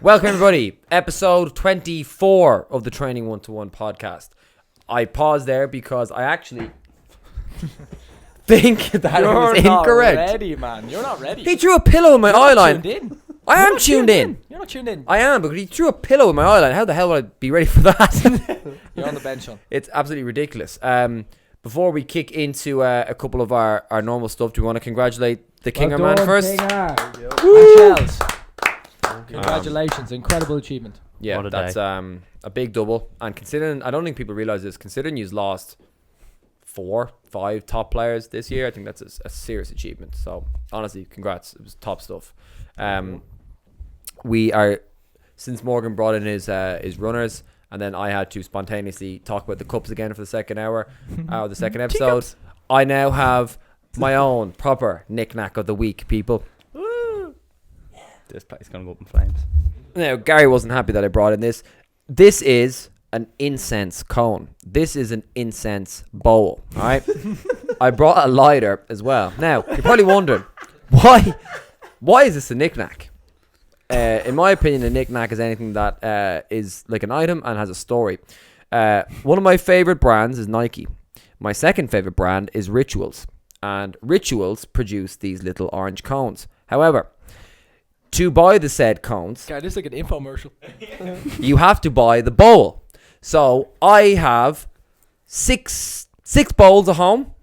Welcome everybody, episode 24 of the Training121 PODCAST. I paused there because I actually think that it was incorrect. You're not ready, man. You're not ready. He threw a pillow in my eye line. I am tuned in. You're not tuned in. I am, but he threw a pillow in my eye line. How the hell would I be ready for that? You're on the bench, Sean. It's absolutely ridiculous. Before we kick into a couple of our normal stuff, do we want to congratulate the Kinger man first? Congratulations, incredible achievement. Yeah, that's a big double. And considering, I don't think people realise this, considering you've lost 4-5 top players this year, I think that's a serious achievement. So honestly, congrats. It was top stuff. We are, since Morgan brought in his runners, and then I had to spontaneously talk about the cups again for the second hour, the second episode. I now have my own proper knick-knack of the week, people. This place gonna go up in flames. Now, Gary wasn't happy that I brought in this. This is an incense cone. This is an incense bowl. All right. I brought a lighter as well. Now, you're probably wondering why is this a knick-knack? In my opinion, a knick-knack is anything that is like an item and has a story. One of my favorite brands is Nike. My second favorite brand is Rituals, and Rituals produce these little orange cones. However, to buy the said cones, God, this is like an infomercial. You have to buy the bowl. So I have six bowls at home.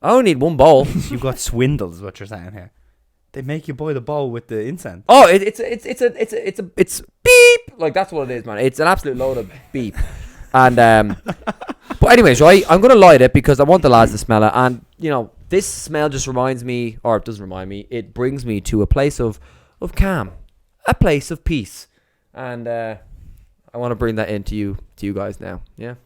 I only need one bowl. You got swindled, is what you're saying here. They make you buy the bowl with the incense. Oh, it's beep. Like, that's what it is, man. It's an absolute load of beep. And but anyways, right, I'm gonna light it because I want the lads to smell it. And you know, this smell just reminds me, or it doesn't remind me, it brings me to a place of calm, a place of peace, and I want to bring that into you guys now. Yeah.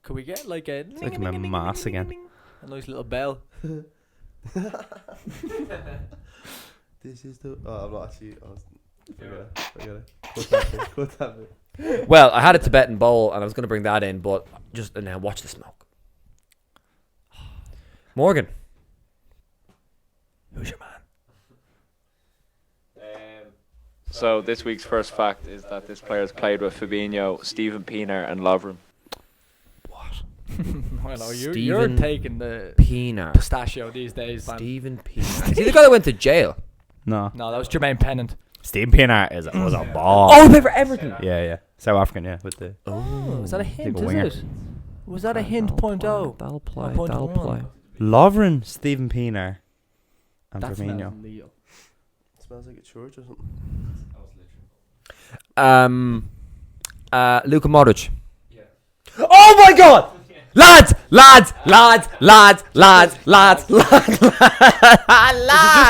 Could we get like a It's like a mass again. A nice little bell? This is the. Oh, I'm not actually. Forget it. Cut that bit. Well, I had a Tibetan bowl and I was going to bring that in, but just now watch the smoke. Morgan, who's your man? So this week's first fact is that this player's played with Fabinho, Steven Pienaar and Lovren. What? I know, you're taking the Pienaar. pistachio these days, man. Steven Pienaar. Is he the guy that went to jail? No, that was Jermaine Pennant. Steven Pienaar was a ball. Oh, he played for Everton. Yeah. South African, yeah, with the. Oh, is that a hint? Is Is it? Was that a hint? Point oh. That'll play. Point That'll one. play. Lovren, Steven Pienaar, and That Firmino. smells Leo. It smells like a church or something. Luka Modric. Yeah. Oh my God! Lads! Just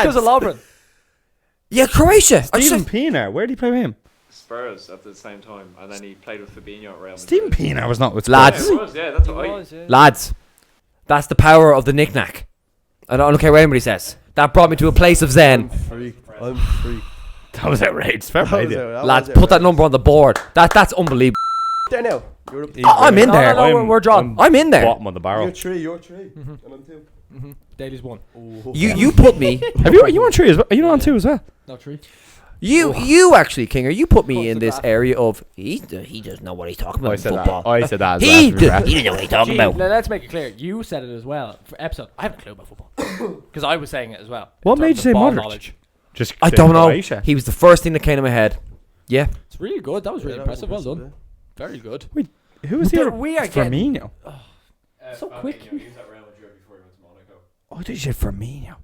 because of Lovren. Yeah, Croatia. Steven Pienaar, where did he play with him? Spurs at the same time, and then he played with Fabinho at Real Madrid. Steven Pienaar was not with Lads. Spurs. Yeah, that's what Lads, that's the power of the knick-knack. I don't care what anybody says. That brought me to a place of zen. I'm freak. That was outrageous. Fair play to you. Lads, put that number on the board. That's unbelievable. There now. I'm in there. No, we're drawn. I'm in there. Bottom of the barrel. You're three. And I'm two. Daly's one. You put me. Are you on 3 as well? Are you on 2 as well? No, 3. You actually, Kinger, you put me in this area of he doesn't know what he's talking about in football. I said that as He well. doesn't know what he's talking about. Let's make it clear. You said it as well for episode. I have a clue about football because I was saying it as well. What made you say ball Modric? knowledge. Just I don't know. Croatia. He was the first thing that came to my head. Yeah. It's really good. That was really impressive. Well done. Very good. Who was here? We are getting Firmino. so quick. He was at Real Madrid before he went to Monaco. Oh, did you say Firmino?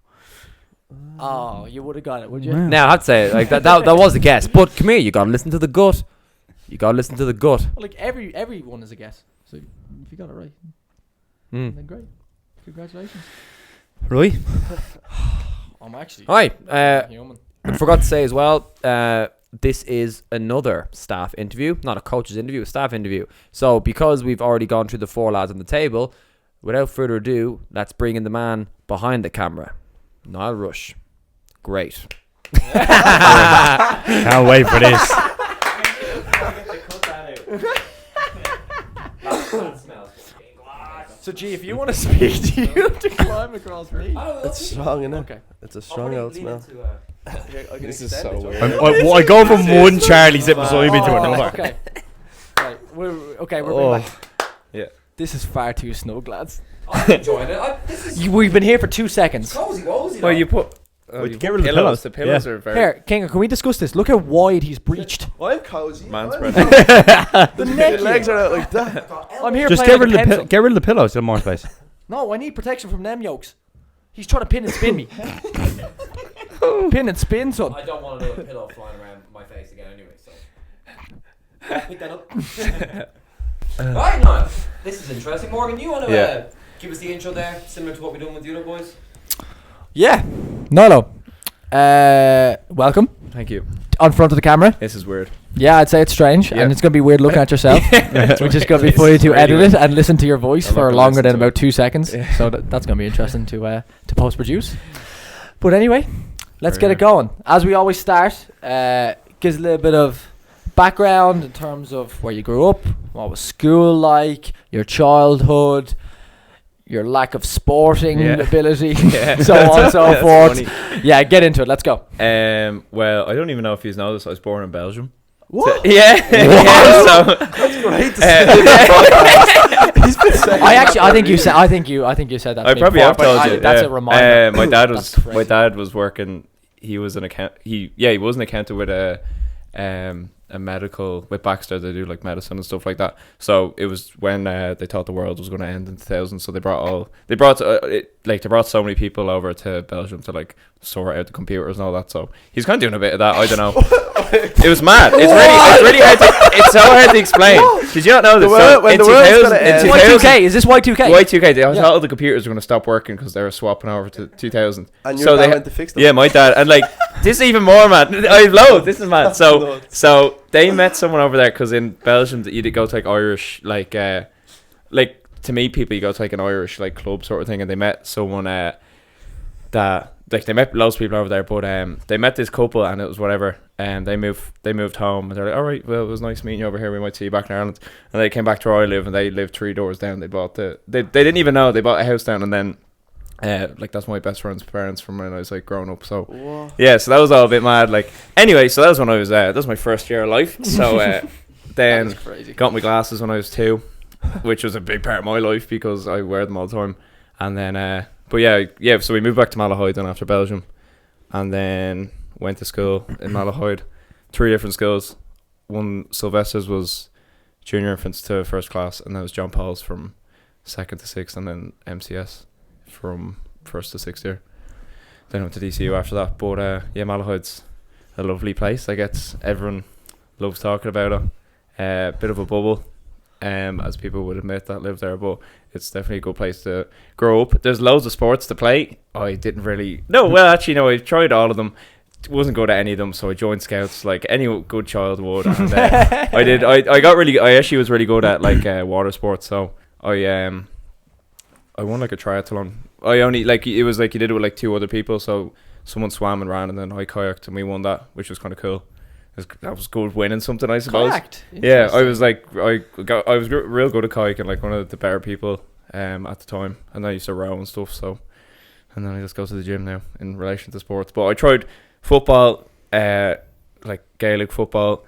Oh, you would have got it, would you? Wow. Now I'd say like that was a guess, but come here, you gotta listen to the gut. Well, like everyone is a guess. So if you got it right, then great. Congratulations. Really? I'm actually. Hi. Human. I forgot to say as well. This is another staff interview, not a coach's interview, a staff interview. So because we've already gone through the 4 lads on the table, without further ado, let's bring in the man behind the camera, Niall Rushe. Great. Can't wait for this. So, G, if you want to speak to you, to climb across me. It's strong, innit? Okay. It's a strong old smell. This is so weird. I go from one Charlie zip beside me to another. Okay. Right. We're Oh. back. Yeah. This is far too snug, lads. I'm enjoying it. This is We've been here for 2 seconds. cozy, wozy. Well, you put. Wait, You get put rid of the pillows. pillows. The pillows Yeah. are very. Here, Kinga, can we discuss this? Look how wide he's breached. I'm cozy. Man I'm- spread. The My neck. legs are out like that. I'm here Just playing get rid, like a of the pencil. get rid of the pillows. Get more space. No, I need protection from them yokes. He's trying to pin and spin me. Pin and spin, son. I don't want another pillow flying around my face again anyway, so. Pick that up. Right, Niall. This is interesting. Morgan, you want to Yeah. give us the intro there, similar to what we're doing with the other boys? Yeah. Nolo. Welcome. Thank you. On front of the camera. This is weird. Yeah, I'd say it's strange. Yeah. And it's going to be weird looking at yourself. Which is going to be funny to Really edit weird. it and listen to your voice I'm not for gonna longer listen than to about it. 2 seconds. Yeah. So that's going to be interesting to post-produce. But anyway, let's Very get it going. As we always start, gives a little bit of background in terms of where you grew up, what was school like, your childhood, your lack of sporting Yeah. ability, Yeah. so on and so That's forth. funny. Yeah, get into it. Let's go. Well, I don't even know if you know this. I was born in Belgium. What? Yeah. Yeah, so That's great to uh, He's been saying I think you said that. I to me probably before, have but told you. That's yeah. a reminder. My dad That's was crazy. working. He was an account. He was an accountant with a medical with Baxter. They do like medicine and stuff like that. So it was when they thought the world was going to end in 2000. So they brought so many people over to Belgium to like sort out the computers and all that. So he's kind of doing a bit of that. I don't know. It was mad. It's really hard to. It's so hard to explain. Did you not know this? When the world's gonna end. Y2K, is this Y2K? Y2K, they Yeah. all the computers were going to stop working because they were swapping over to 2000. And So your they dad ha- went to fix them. Yeah, my dad, and like this is even more mad. I love this is mad. That's So nuts. so they met someone over there because in Belgium you go to like Irish like to meet people you go to like an Irish like club sort of thing, and they met someone that like they met loads of people over there, but they met this couple and it was whatever. And they moved home and they're like, all right, well, it was nice meeting you over here. We might see you back in Ireland. And they came back to where I live, and they lived 3 doors down. They didn't even know they bought a house down, and then like that's my best friend's parents from when I was like growing up. So What? yeah, so that was all a bit mad. Like anyway, so that was when I was that was my first year of life. So then crazy. got my glasses when I was 2, which was a big part of my life because I wear them all the time. And then but yeah, so we moved back to Malahide then after Belgium, and then went to school in Malahide, 3 different schools. One, Sylvester's, was junior infants to first class, and then was John Paul's from 2nd to 6th, and then MCS from 1st to 6th year. Then I went to DCU after that. But yeah, Malahide's a lovely place. I guess everyone loves talking about it. Bit of a bubble, as people would admit that live there, but it's definitely a good place to grow up. There's loads of sports to play. I didn't really I tried all of them. Wasn't good at any of them, so I joined Scouts like any good child would. And I actually was really good at like water sports. So I won like a triathlon. I only like it was like you did it with like 2 other people. So someone swam and ran, and then I kayaked, and we won that, which was kind of cool. That was good winning something, I suppose. Correct. Yeah, I was like I was real good at kayaking, like one of the better people at the time, and I used to row and stuff. So, and then I just go to the gym now in relation to sports. But I tried football, like Gaelic football,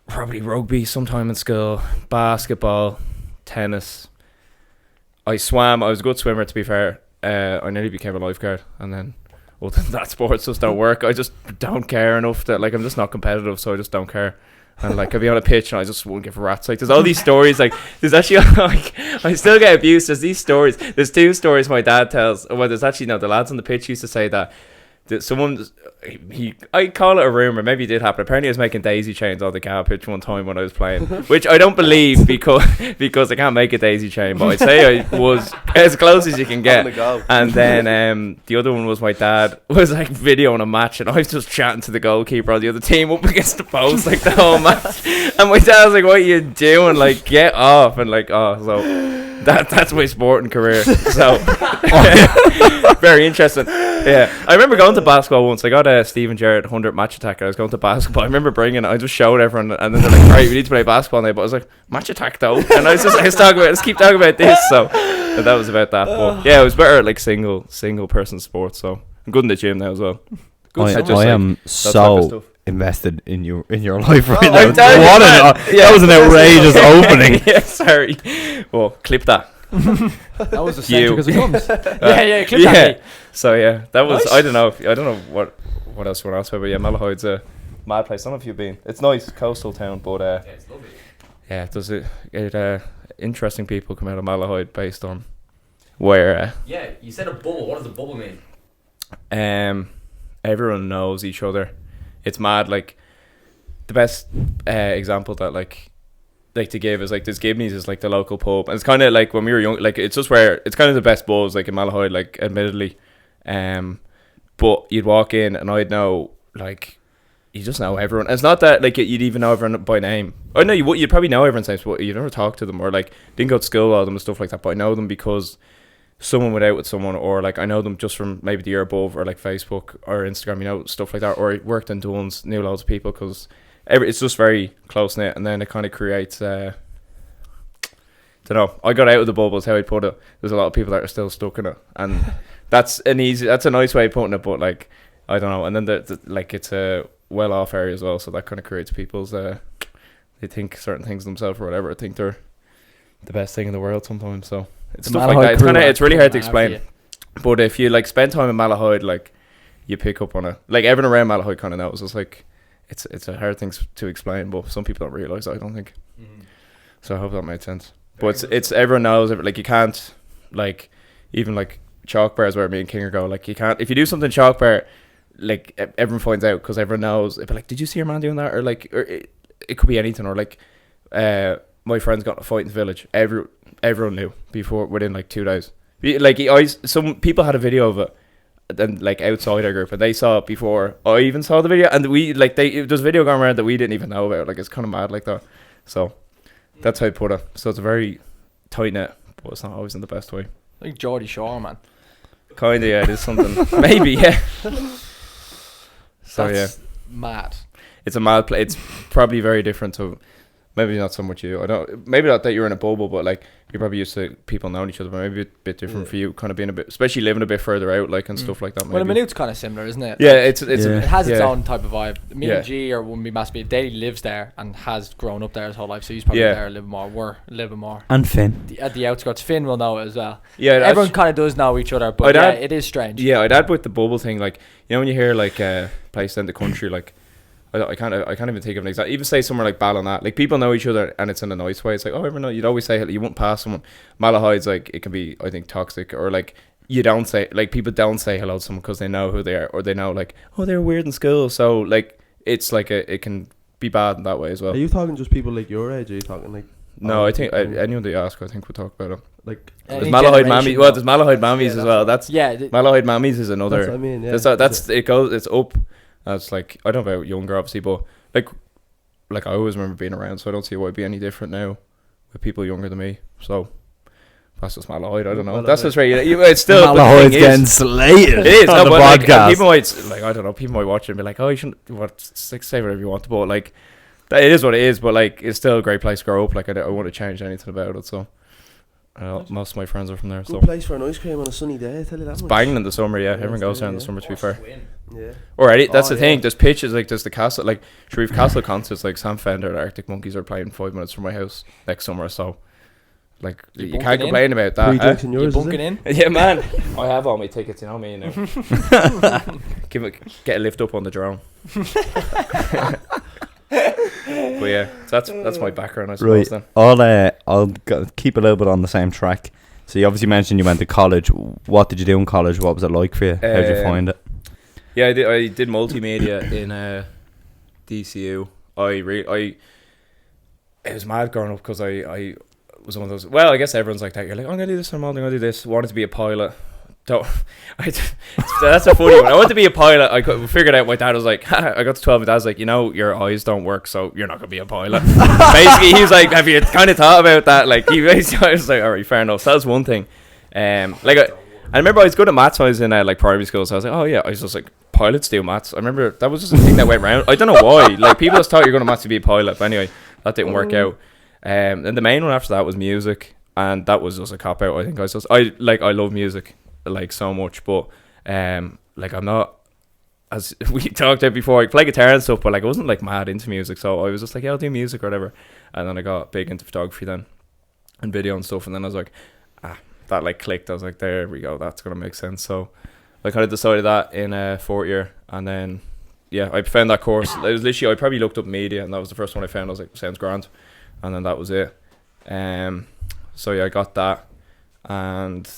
probably rugby sometime in school, basketball, tennis. I swam. I was a good swimmer, to be fair. I nearly became a lifeguard, and then other than that, sports just don't work. I just don't care enough that like I'm just not competitive, so I just don't care. And like I'll be on a pitch and I just won't give a rat's. Like there's all these stories. Like there's actually like I still get abused. There's these stories. There's 2 stories my dad tells. Well, there's actually the lads on the pitch used to say that someone I call it a rumor, maybe it did happen. Apparently I was making daisy chains on the car pitch one time when I was playing, which I don't believe because I can't make a daisy chain, but I'd say I was as close as you can On get. the go. And then the other one was my dad was like videoing a match, and I was just chatting to the goalkeeper on the other team up against the post like the whole match, and my dad was like, what are you doing, like get off, and like so that's my sporting career. So very interesting. Yeah, I remember going to basketball once. I got a Steven Gerrard 100 match attack. I was going to basketball. I remember bringing it. I just showed everyone, and then they're like, "Right, we need to play basketball now." But I was like, "Match attack though," and I was keep talking about this. So that was about that. But yeah, it was better at like single person sports. So I'm good in the gym now as well. I am type of so stuff. invested in your life right Oh, now. I'm telling you, What man. that was an outrageous opening. Yeah, sorry. Well, clip that. That was a You. because it comes. yeah, clip that. Yeah. mate. So yeah, that was. Nice. I don't know what else you want to ask about. But yeah, Malahide a mad place. I don't know if you've been. It's nice, coastal town, but it's lovely. yeah, does it interesting people come out of Malahide based on where Yeah, you said a bubble. What does a bubble mean? everyone knows each other. It's mad. Like the best example that like to give is like this Gibney's is like the local pub, and it's kind of like when we were young, like it's just where it's kind of the best buzz like in Malahide, like admittedly, but you'd walk in and I'd know like you just know everyone. It's not that like you'd even know everyone by name. I know you'd probably know everyone's names, but you never talk to them or like didn't go to school with them and stuff like that. But I know them because someone went out with someone, or like I know them just from maybe the year above, or like Facebook or Instagram, you know, stuff like that. Or I worked in Dublins, knew loads of people because it's just very close knit, and then it kind of creates. Don't know. I got out of the bubble, is how I'd put it. There's a lot of people that are still stuck in it, and that's a nice way of putting it. But like I don't know, and then the like it's a well off area as well, so that kind of creates people's they think certain things themselves or whatever. I think they're the best thing in the world sometimes. So it's The stuff like that. Malahide It's really hard to crew are explain. But if you like spend time in Malahide, like you pick up on it. Like everyone around Malahide kind of knows. It's like it's a hard thing to explain, but some people don't realize. I don't think. So I hope that made sense. But it's everyone knows. Like you can't like even like chalk bars where me and King go. Like you can't if you do something chalk bar, like everyone finds out because everyone knows. It'd be like, did you see your man doing that? Or like, or it could be anything. Or like, my friends got in a fight in the village. Everyone knew within like 2 days. Like some people had a video of it, then like outside our group, and they saw it before I even saw the video, and we like there's a video going around that we didn't even know about. Like it's kind of mad like that. So that's how I put it. So it's a very tight net, but it's not always in the best way. Like Geordie Shore, man. Kinda, yeah, it is something. Maybe, yeah. So That's mad. it's a mad play. It's probably very different to maybe not so much you. I don't. Maybe not that you're in a bubble, but like you're probably used to people knowing each other. But maybe a bit different for you, kind of being a bit, especially living a bit further out, like and stuff like that. Maybe. Well, Maynooth's kind of similar, isn't it? Yeah, Like, it's it has its yeah. own type of vibe. Me Yeah. and G are one be massive. Daddy lives there and has grown up there his whole life, so he's probably Yeah. there a little more. We're a little bit more. And Finn. At the outskirts, Finn will know it as well. Yeah, Everyone kind of does know each other, but I'd yeah, add- it is strange. Yeah, I'd add with the bubble thing, like you know when you hear like place in the country, like I can't even think of an example. Even say somewhere like Ballina, like people know each other and it's in a nice way. It's like, oh, everyone know. You'd always say you wouldn't pass someone. Malahide's like it can be, I think, toxic, or like you don't say, like people don't say hello to someone because they know who they are, or they know like, oh, they're weird in school. So like it's like it can be bad in that way as well. Are you talking just people like your age? Or are you talking like? No, I think anyone that you ask, I think we'll talk about it. Like There's Any Malahide generation, Mammies. Well, though. there's Malahide Mammies Yeah, as that's well. right. That's Yeah, Malahide Mammies is another. that's what I mean. Yeah. That's it goes. It's up. That's like I don't know about younger, obviously, but like I always remember being around, so I don't see why it'd be any different now with people younger than me. So that's just Malahide. I don't know. Malahide. That's just right. It's still Malahide's the thing getting is, slated it is on no, the but, like, podcast. people might like I don't know. People might watch it and be like, oh, you shouldn't. What say whatever you want, but like that it is what it is. But like it's still a great place to grow up. Like I wouldn't change anything about it. So most of my friends are from there. Good So place for an ice cream on a sunny day. I tell you that it's much. banging in the summer. Yeah, Yeah, everyone it's goes there, there in the yeah. summer. To be fair. Yeah. Alrighty, that's Oh, the thing. yeah. There's pitches like there's the castle, like Sharif Castle concerts, like Sam Fender and Arctic Monkeys are playing 5 minutes from my house next summer. So, like you bunking can't in? complain about Three that. drinks in You yours, is bunking it? in? Yeah, man. I have all my tickets. You know me. You know. Get a lift up on the drone. But yeah, so that's my background. I suppose. Then. I'll keep a little bit on the same track. So you obviously mentioned you went to college. What did you do in college? What was it like for you? How did you find it? Yeah, I did multimedia in DCU. It was mad growing up because I was one of those. Well, I guess everyone's like that. You're like, I'm gonna do this. I'm gonna do this. Wanted to be a pilot. That's a funny one. I wanted to be a pilot. I figured out. My dad was like, I got to 12. My dad's like, your eyes don't work, so you're not gonna be a pilot. Basically, he was like, have you kind of thought about that? Like, I was like, all right, fair enough. So that was one thing. I remember I was good at maths when I was in like primary school. So I was like, oh yeah, I was just like, pilots do maths. I remember that was just a thing that went around. I don't know why. Like people just thought you're going to maths to be a pilot. But anyway, that didn't work out. And the main one after that was music, and that was just a cop out. I think I love music like so much, but like I'm not as we talked about before, I play guitar and stuff, but like I wasn't like mad into music, so I was just like, yeah, I'll do music or whatever. And then I got big into photography then, and video and stuff. And then I was like, that like clicked. I was like, there we go, that's gonna make sense. So I kind of decided that in fourth year, and then I found that course. It was literally, I probably looked up media, and that was the first one I found. I was like, sounds grand, and then that was it. So yeah, I got that, and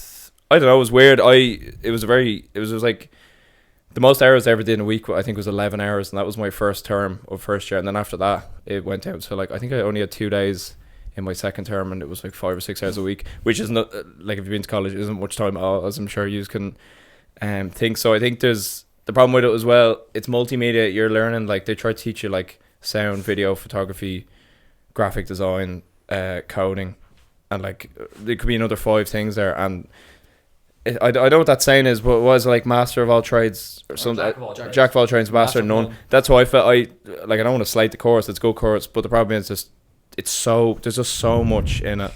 I don't know, it was weird. It was like the most hours I ever did in a week, I think, was 11 hours, and that was my first term of first year. And then after that, it went down to like, I think I only had 2 days in my second term, and it was like 5 or 6 hours a week, which is not like, if you've been to college, isn't much time at all, as I'm sure you can think. So I think there's the problem with it as well. It's multimedia. You're learning, like, they try to teach you like sound, video, photography, graphic design, coding, and like there could be another 5 things there. And I don't know what that saying is, but it was like master of all trades or something. Jack of all trades, master of none. That's why I felt I don't want to slate the course. It's a good course, but the problem is just there's just so much in it,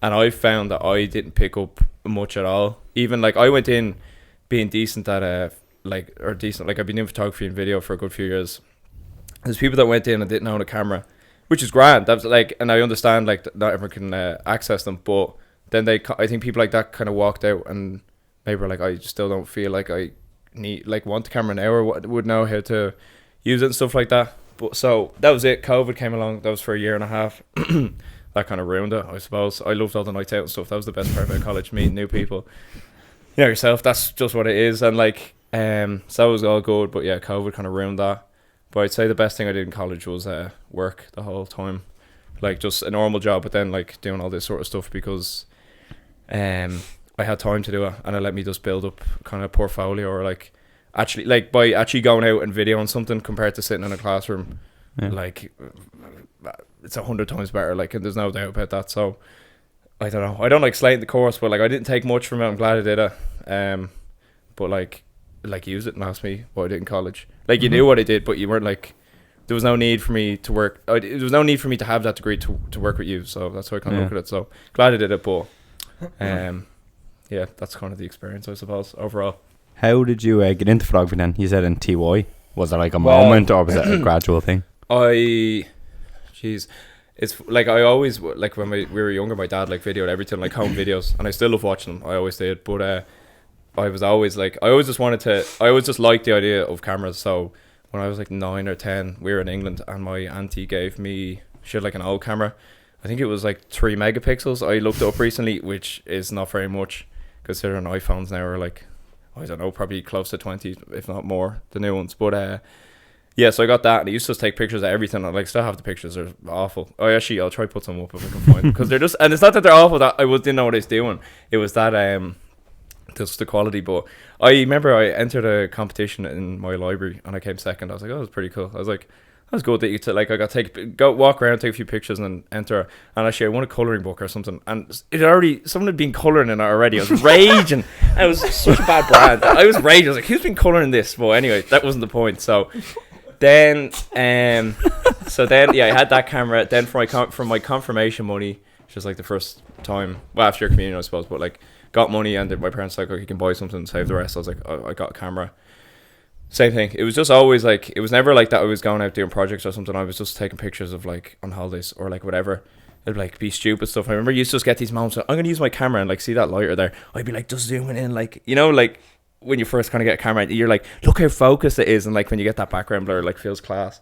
and I found that I didn't pick up much at all. Even like I went in being decent at like I've been doing photography and video for a good few years. There's people that went in and didn't own a camera, which is grand. That's like, and I understand like not everyone can access them, but then I think people like that kind of walked out and maybe were like, I still don't feel like I want the camera now or would know how to use it and stuff like that. But so that was it. COVID came along. That was for a year and a half. That kind of ruined it, I suppose. I loved all the nights out and stuff. That was the best part about college, meeting new people. You know yourself, that's just what it is. And like, so it was all good, but yeah, COVID kind of ruined that. But I'd say the best thing I did in college was work the whole time, like just a normal job, but then like doing all this sort of stuff because I had time to do it, and it let me just build up kind of a portfolio, or like actually like by actually going out and videoing something compared to sitting in a classroom, like it's 100 times better. Like, and there's no doubt about that. So I don't know. I don't like slating the course, but like I didn't take much from it. I'm glad I did it. But like use it and ask me what I did in college. Like you knew what I did, but you weren't like, there was no need for me to work. There was no need for me to have that degree to work with you. So that's how I kind of look at it. So glad I did it, but yeah, that's kind of the experience, I suppose, overall. How did you get into photography then? You said in TY. Was it like a moment, or was it a gradual thing? It's like I always, like when we were younger, my dad like videoed everything, like home videos, and I still love watching them. I always did, but I always just liked the idea of cameras. So when I was like 9 or 10, we were in England, and my auntie gave me, she had like an old camera. I think it was like 3 megapixels. I looked it up recently, which is not very much, considering iPhones now are like, I don't know, probably close to 20, if not more, the new ones. But yeah, so I got that, and I used to just take pictures of everything. I like still have the pictures. They're awful. I'll try to put some up if I can find them, because they're just, and it's not that they're awful, that I didn't know what I was doing. It was that just the quality. But I remember I entered a competition in my library, and I came second. I was like, oh, that's pretty cool. I was like, that's good that you like, I got to go walk around, take a few pictures, and then enter. And actually I won a colouring book or something, and someone had been colouring in it already. I was raging. It was such a bad brand. I was raging. I was like, who's been colouring this? Well, anyway, that wasn't the point. So then I had that camera. Then for my confirmation money, which was like the first time, well, after your communion, I suppose, but like got money, and my parents were like, you can buy something and save the rest. I was like, oh, I got a camera. Same thing. It was just always like, it was never like that I was going out doing projects or something. I was just taking pictures of like on holidays or like whatever. It'd like be stupid stuff. I remember you used to just get these moments of, I'm going to use my camera, and like see that lighter there. I'd be like just zooming in, like, you know, like when you first kind of get a camera, you're like, look how focused it is. And like when you get that background blur, like feels class.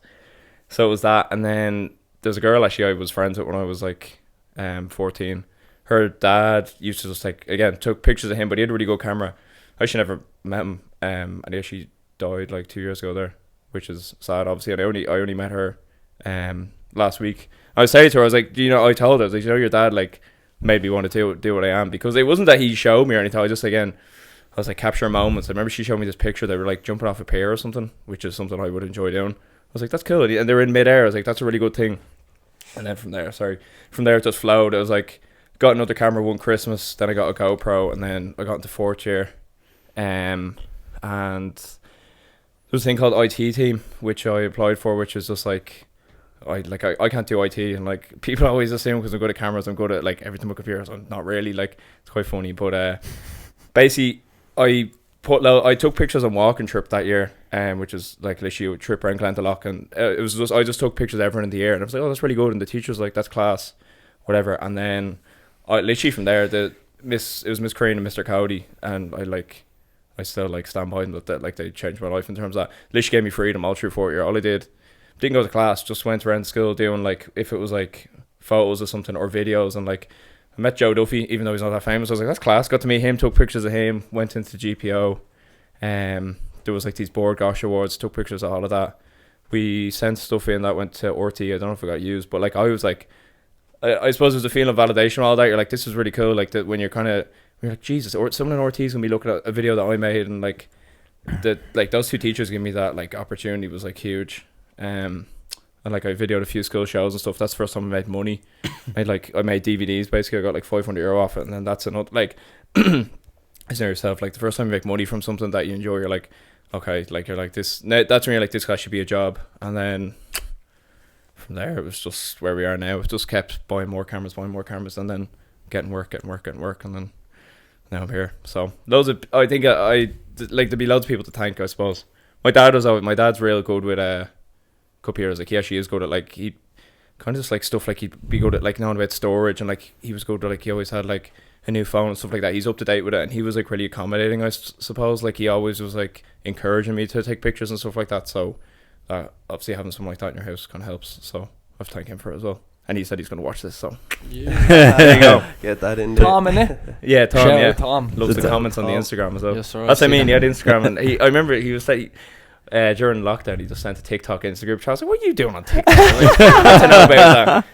So it was that. And then there's a girl actually I was friends with when I was like 14. Her dad used to just like, again, took pictures of him, but he had a really good camera. I actually never met him. And he actually died like 2 years ago there, which is sad, obviously. And I only met her last week. I was saying to her, I was like, I told her, I was like, your dad like made me want to do what I am, because it wasn't that he showed me or anything. I just, again, I was like capturing moments. I remember she showed me this picture. They were like jumping off a pier or something, which is something I would enjoy doing. I was like, that's cool. And they were in midair. I was like, that's a really good thing. And then from there it just flowed. I was like, got another camera one Christmas, then I got a GoPro, and then I got into 4th year. And there's a thing called IT team, which I applied for, which is just like, I can't do IT, and like people always assume because I'm good at cameras, I'm good at like everything with computers. I'm not really, like, it's quite funny, but basically I I took pictures on walking trip that year, which is like literally a trip around Glendalough, and it was just I just took pictures of everyone in the air, and I was like, oh, that's really good, and the teacher was like, that's class, whatever. And then I literally from there, it was Miss Crane and Mr. Cowdy, and I still like stand by them that like they changed my life in terms of that. Literally gave me freedom all through 4th year. All I didn't go to class, just went around school doing like, if it was like photos or something or videos, and like I met Joe Duffy, even though he's not that famous. I was like, that's class. Got to meet him, took pictures of him, went into GPO. There was like these board gosh awards, took pictures of all of that. We sent stuff in that went to RT. I don't know if it got used, but like I was like, I suppose there's a feeling of validation all that. You're like, this is really cool. Like that when you're like, Jesus, or someone in RT's gonna be looking at a video that I made, and like those two teachers gave me that like opportunity was like huge. And like I videoed a few school shows and stuff. That's the first time I made money. I made DVDs basically. I got like €500 off it, and then that's another like. I say yourself, like the first time you make money from something that you enjoy, you're like, okay, like you're like this. That's when you're like, this guy should be a job. And then from there, it was just where we are now. It just kept buying more cameras, and then getting work, and then now I'm here. So I think I like there'd be loads of people to thank, I suppose. My dad's real good with computers. Like he actually is good at like he kind of just like stuff like he'd be good at like knowing about storage, and like he was good at like he always had like a new phone and stuff like that. He's up to date with it, and he was like really accommodating, I suppose. Like he always was like encouraging me to take pictures and stuff like that. So obviously having something like that in your house kind of helps. So I have to thank him for it as well. And he said he's going to watch this, so there you go. Get that in there. Tom, innit? Yeah, Tom. Shout Yeah, out Tom. loves the Tom. comments on the Instagram as well. Yes, sir, That's what I mean. He had that. Instagram, and I remember he was like during lockdown, he just sent a TikTok into the group chat. I was like, "What are you doing on TikTok?" Like, I know about that.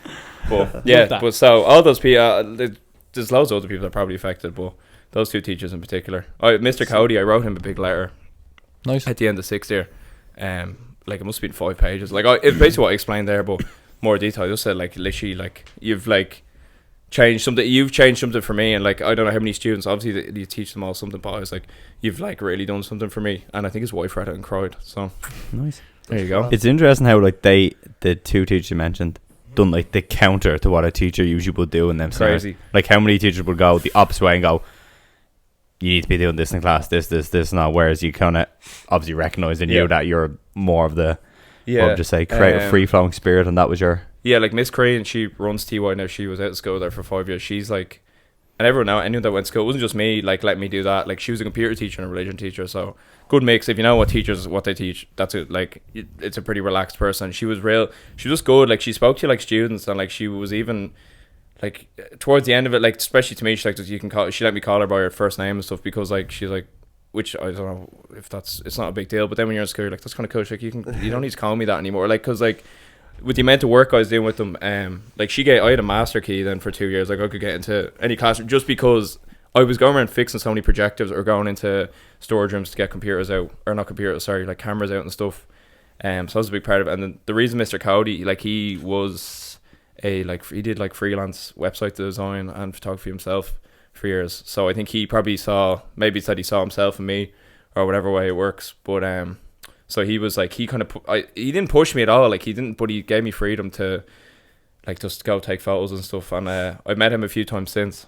But yeah, that. but so all those people, there's loads of other people that are probably affected, but those two teachers in particular. Mr. Cowdy, I wrote him a big letter. Nice. At the end of 6th year, like it must have been 5 pages. Like it's basically what I explained there, but more detail. I just said like literally like you've changed something for me, and like I don't know how many students. Obviously you teach them all something, but I was like, you've like really done something for me, and I think his wife read it and cried. So Nice. there you go. It's interesting how like the two teachers you mentioned done like the counter to what a teacher usually would do in them scenarios. Crazy. Like how many teachers would go the opposite way and go, you need to be doing this in class, this now, whereas you kind of obviously recognise in you that you're more of the what would you say, creative free flowing spirit, and that was your like Miss Crane, she runs TY now. She was out of school there for 5 years. She's like, and anyone that went to school, it wasn't just me like letting me do that. Like she was a computer teacher and a religion teacher, so good mix. If you know what they teach, that's it. Like it's a pretty relaxed person. She was just good. Like she spoke to like students, and like she was even like towards the end of it, like especially to me, she let me call her by her first name and stuff, because like she's like, which I don't know if it's not a big deal, but then when you're in school, you're like, that's kind of cool. She's like, you don't need to call me that anymore. Like because like with the amount of work I was doing with them, like I had a master key then for 2 years. Like I could get into any classroom just because I was going around fixing so many projectors or going into storage rooms to get cameras out out and stuff. So that was a big part of it. And then the reason Mr. Cowdy, like he was he did like freelance website design and photography himself for years. So I think he probably said he saw himself in me, or whatever way it works. But so he was like, he didn't push me at all. Like but he gave me freedom to like just go take photos and stuff. And I've met him a few times since.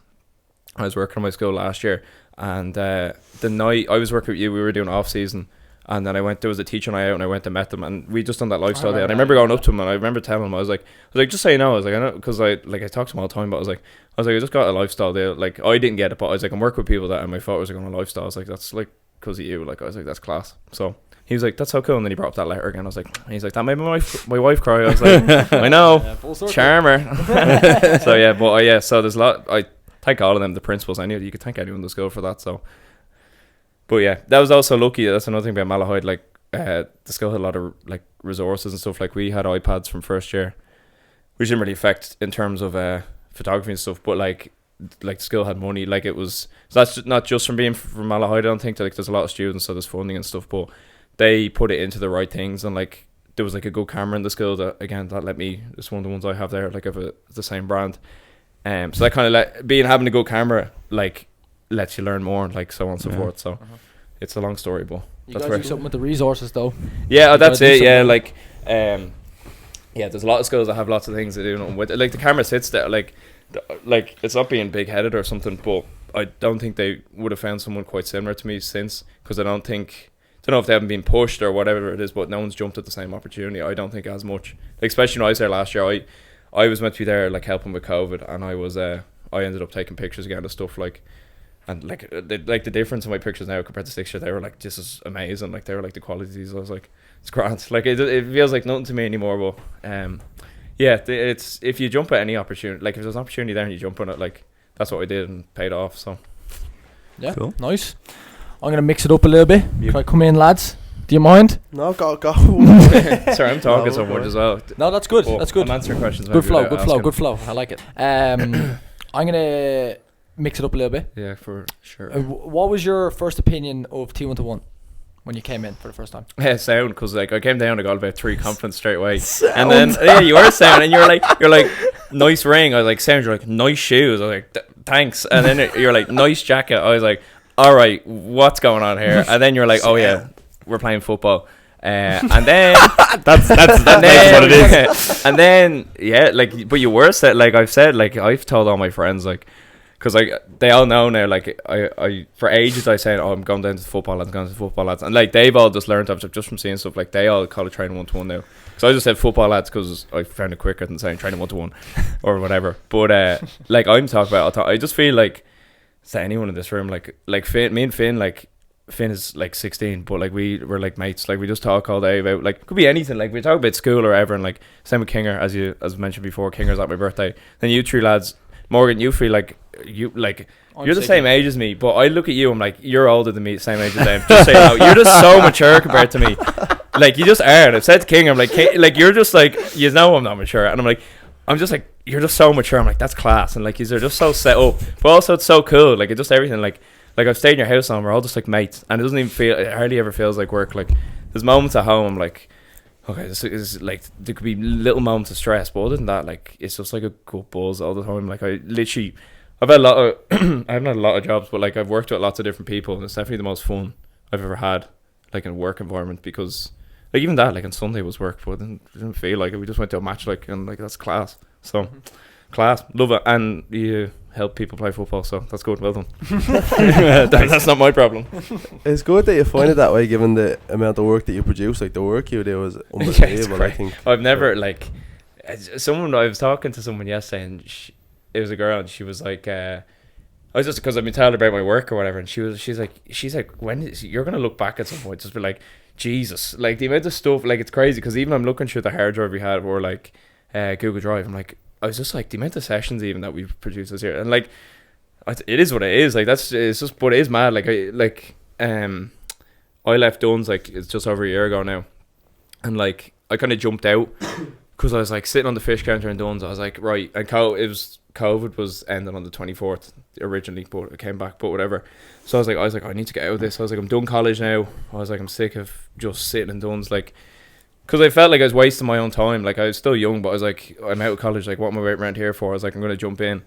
I was working on my school last year, and the night I was working with you, we were doing off season, and then there was a teacher night out, and I went to met them, and we just done that lifestyle day. And I remember going up to him, and I remember telling him, I was like, just so you know, I was like, I know, because I talk to him all the time, but I was like, I just got a lifestyle day. Like I didn't get it, but I was like, I'm working with people that, and my photos are going on a lifestyle. I was like, that's like because of you. Like I was like, that's class. So he was like, that's so cool. And then he brought up that letter again. I was like, he's like, that made my wife cry. I was like, I know, charmer. So yeah, but so there's a lot. I thank all of them, the principals. I knew you could thank anyone in the school for that. So, but yeah, that was also lucky. That's another thing about Malahide. Like the school had a lot of like resources and stuff. Like we had iPads from first year, which didn't really affect in terms of photography and stuff. But like the school had money. Like it was. So that's not just from being from Malahide. I don't think that, like there's a lot of students, so there's funding and stuff. But they put it into the right things, and like there was like a good camera in the school that let me. It's one of the ones I have there. Like of the same brand. So that kind of having a good camera like lets you learn more, and like so on and so forth. So it's a long story, but You that's gotta do something with the resources though. Yeah, that's it. Yeah, like there's a lot of schools that have lots of things to do with it. Like the camera sits there, like it's not being big headed or something, but I don't think they would have found someone quite similar to me since, because I don't know if they haven't been pushed or whatever it is, but no one's jumped at the same opportunity. I don't think as much, like, especially when I was there last year. I was meant to be there like helping with COVID, and I ended up taking pictures again of stuff like, and like the difference in my pictures now compared to 6 years, they were like, this is amazing. Like, they were like the qualities. I was like, it's grand. Like, it feels like nothing to me anymore. But yeah, it's, if you jump at any opportunity, like if there's an opportunity there and you jump on it, like that's what I did and paid off. So yeah, Cool. Nice. I'm gonna mix it up a little bit. Yep. Can I come in, lads? Do you mind? No, go. sorry, I'm talking No, so go much on. as well. No, that's good. But That's good. I'm answering questions. Good flow. without Good flow. asking. Good flow. I like it. I'm gonna mix it up a little bit. Yeah, for sure. What was your first opinion of T121 when you came in for the first time? Yeah, sound, because like I came down, I got about 3 compliments straight away, and then yeah, you were sound, and you're like nice ring. I was like, sound. You're like, nice shoes. I was like, thanks. And then you're like, nice jacket. I was like, all right, what's going on here? And then you're like, oh yeah, we're playing football. And then That's what it is. and then yeah, like, but you were said, like I've said, like I've told all my friends, like, because like they all know now, like I for ages I said, oh, I'm going down to the football lads, and like they've all just learned just from seeing stuff. Like, they all call it Training 121 now, so I just said football lads because I found it quicker than saying Training 121 or whatever. But like I'm talking about, I just feel like, say anyone in this room, like Finn, me and Finn, like Finn is like 16, but like we're like mates. Like, we just talk all day about, like, could be anything. Like, we talk about school or whatever, and like same with Kinger, as mentioned before. Kinger's at my birthday. Then you 3 lads, Morgan, you feel like you're the same age as me, but I look at you, I'm like, you're older than me, same age as them. Just so you know, you're just so mature compared to me. Like, you just are. And I've said to King, I'm like, you're just like, you know, I'm not mature, and I'm just like, you're just so mature. I'm like, that's class, and like, they're just so set up, but also it's so cool. Like, it just everything. Like I've stayed in your house and we're all just like mates, and it doesn't even feel, it hardly ever feels like work. Like, there's moments at home I'm like, okay, this is like, there could be little moments of stress, but other than that, like, it's just like a good buzz all the time. Like, I've had a lot of I haven't had a lot of jobs, but like, I've worked with lots of different people, and it's definitely the most fun I've ever had, like, in a work environment, because like, even that, like, on Sunday was work, but it didn't feel like it. We just went to a match, like, and like, that's class. So class, love it. And you help people play football, so that's good. Well done. That's not my problem. It's good that you find it that way, given the amount of work that you produce. Like, the work you do is unbelievable. I think I've never, like, I was talking to someone yesterday, and it was a girl, and she was like, I was just, because I've been telling her about my work or whatever, and she's like, when you're gonna look back at some point, just be like, Jesus, like, the amount of stuff, like, it's crazy, because even I'm looking through the hard drive we had, or like Google Drive, I'm like, I was just like, the amount of sessions even that we've produced this year, and like, it is what it is. Like, it's just, but it is mad. Like, I left Duns, like, it's just over a year ago now, and like, I kind of jumped out because I was like sitting on the fish counter in Duns. I was like, right, and COVID was ending on the 24th originally, but it came back, but whatever. So I was like, I need to get out of this. I was like, I'm done college now. I was like, I'm sick of just sitting in Duns, like, because I felt like I was wasting my own time. Like, I was still young, but I was like, I'm out of college, like, what am I waiting around here for? I was like, I'm going to jump in.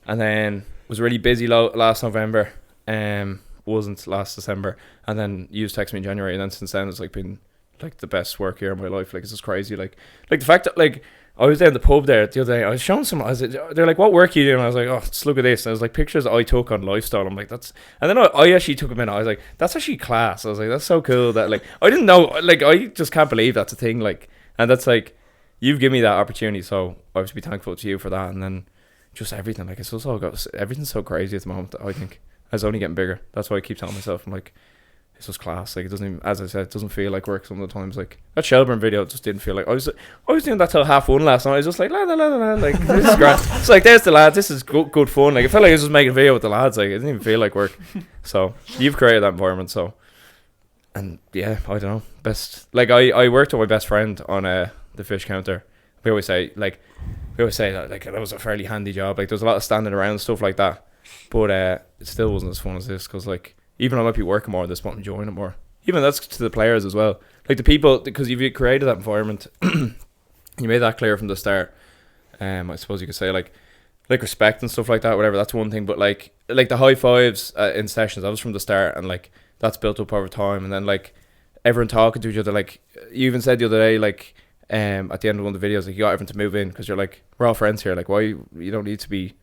And then was really busy last November, wasn't last December, and then you text me in January, and then since then it's like been like the best work year of my life. Like, it's just crazy. Like the fact that, like, I was down the pub there the other day, I was showing some, they're like, what work are you doing? And I was like, oh, just look at this. And I was like, pictures I took on lifestyle. I'm like, that's, and then I actually took a minute. I was like, that's actually class. I was like, that's so cool that, like, I didn't know, like, I just can't believe that's a thing. Like, and that's like, you've given me that opportunity, so I would be thankful to you for that. And then just everything, like, it's just all got, everything's so crazy at the moment. I think it's only getting bigger. That's why I keep telling myself, I'm like, it's just class. Like, it doesn't even, as I said, it doesn't feel like work some of the times. Like, that Shelburne video, it just didn't feel like, I was doing that till 1:30 last night. I was just like, la la la la, like, this is great. It's like, there's the lads, this is good fun. Like, it felt like I was just making a video with the lads. Like, it didn't even feel like work. So you've created that environment. So, and yeah, I don't know, best, like, I worked with my best friend on the fish counter. We always say that, like, that was a fairly handy job. Like, there's a lot of standing around and stuff like that, but it still wasn't as fun as this, because, like, even I might be working more on this, but I'm enjoying it more. Even that's to the players as well. Like, the people, because you've created that environment, you made that clear from the start. I suppose you could say, like respect and stuff like that, whatever, that's one thing. But like the high fives in sessions, that was from the start, and like, that's built up over time. And then, like, everyone talking to each other. Like, you even said the other day, like, at the end of one of the videos, like, you got everyone to move in, because you're like, we're all friends here. Like, why, you don't need to be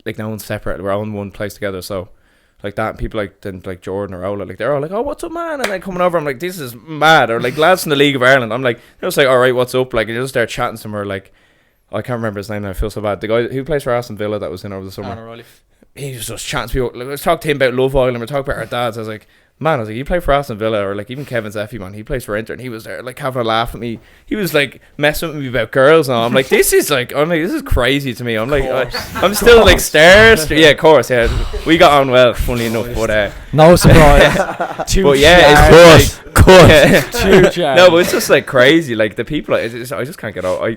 like no one's separate. We're all in one place together. So like that, and people like then like Jordan or Ola, like they're all like, oh, what's up, man? And then coming over, I'm like, this is mad. Or like lads from the League of Ireland, I'm like, they're just like, all right, what's up? Like, and you just start chatting to them, or like, I can't remember his name now. I feel so bad. The guy who plays for Aston Villa that was in over the summer. He was just chatting to people. Like, let's talk to him about Love Island. We're talking about our dads. I was like, man, you play for Aston Villa, or like even Kevin Zeffie, man, he plays for Inter, and he was there like having a laugh at me. He was like messing with me about girls, and I'm like, this is crazy to me. I'm like, I'm still like stairs. Yeah, of course, yeah. We got on well, funny enough, but no surprise. But yeah, it's like, no, but it's just like crazy. Like the people, I just can't get out.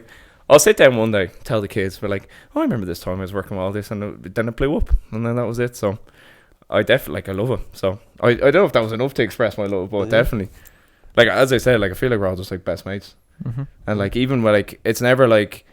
I'll sit down one day, tell the kids, but like, oh, I remember this time I was working with all this, and then it blew up, and then that was it. So I definitely, like, I love it. So I don't know if that was enough to express my love, but definitely, like, as I said, like, I feel like we're all just like best mates. And like, even when like, it's never like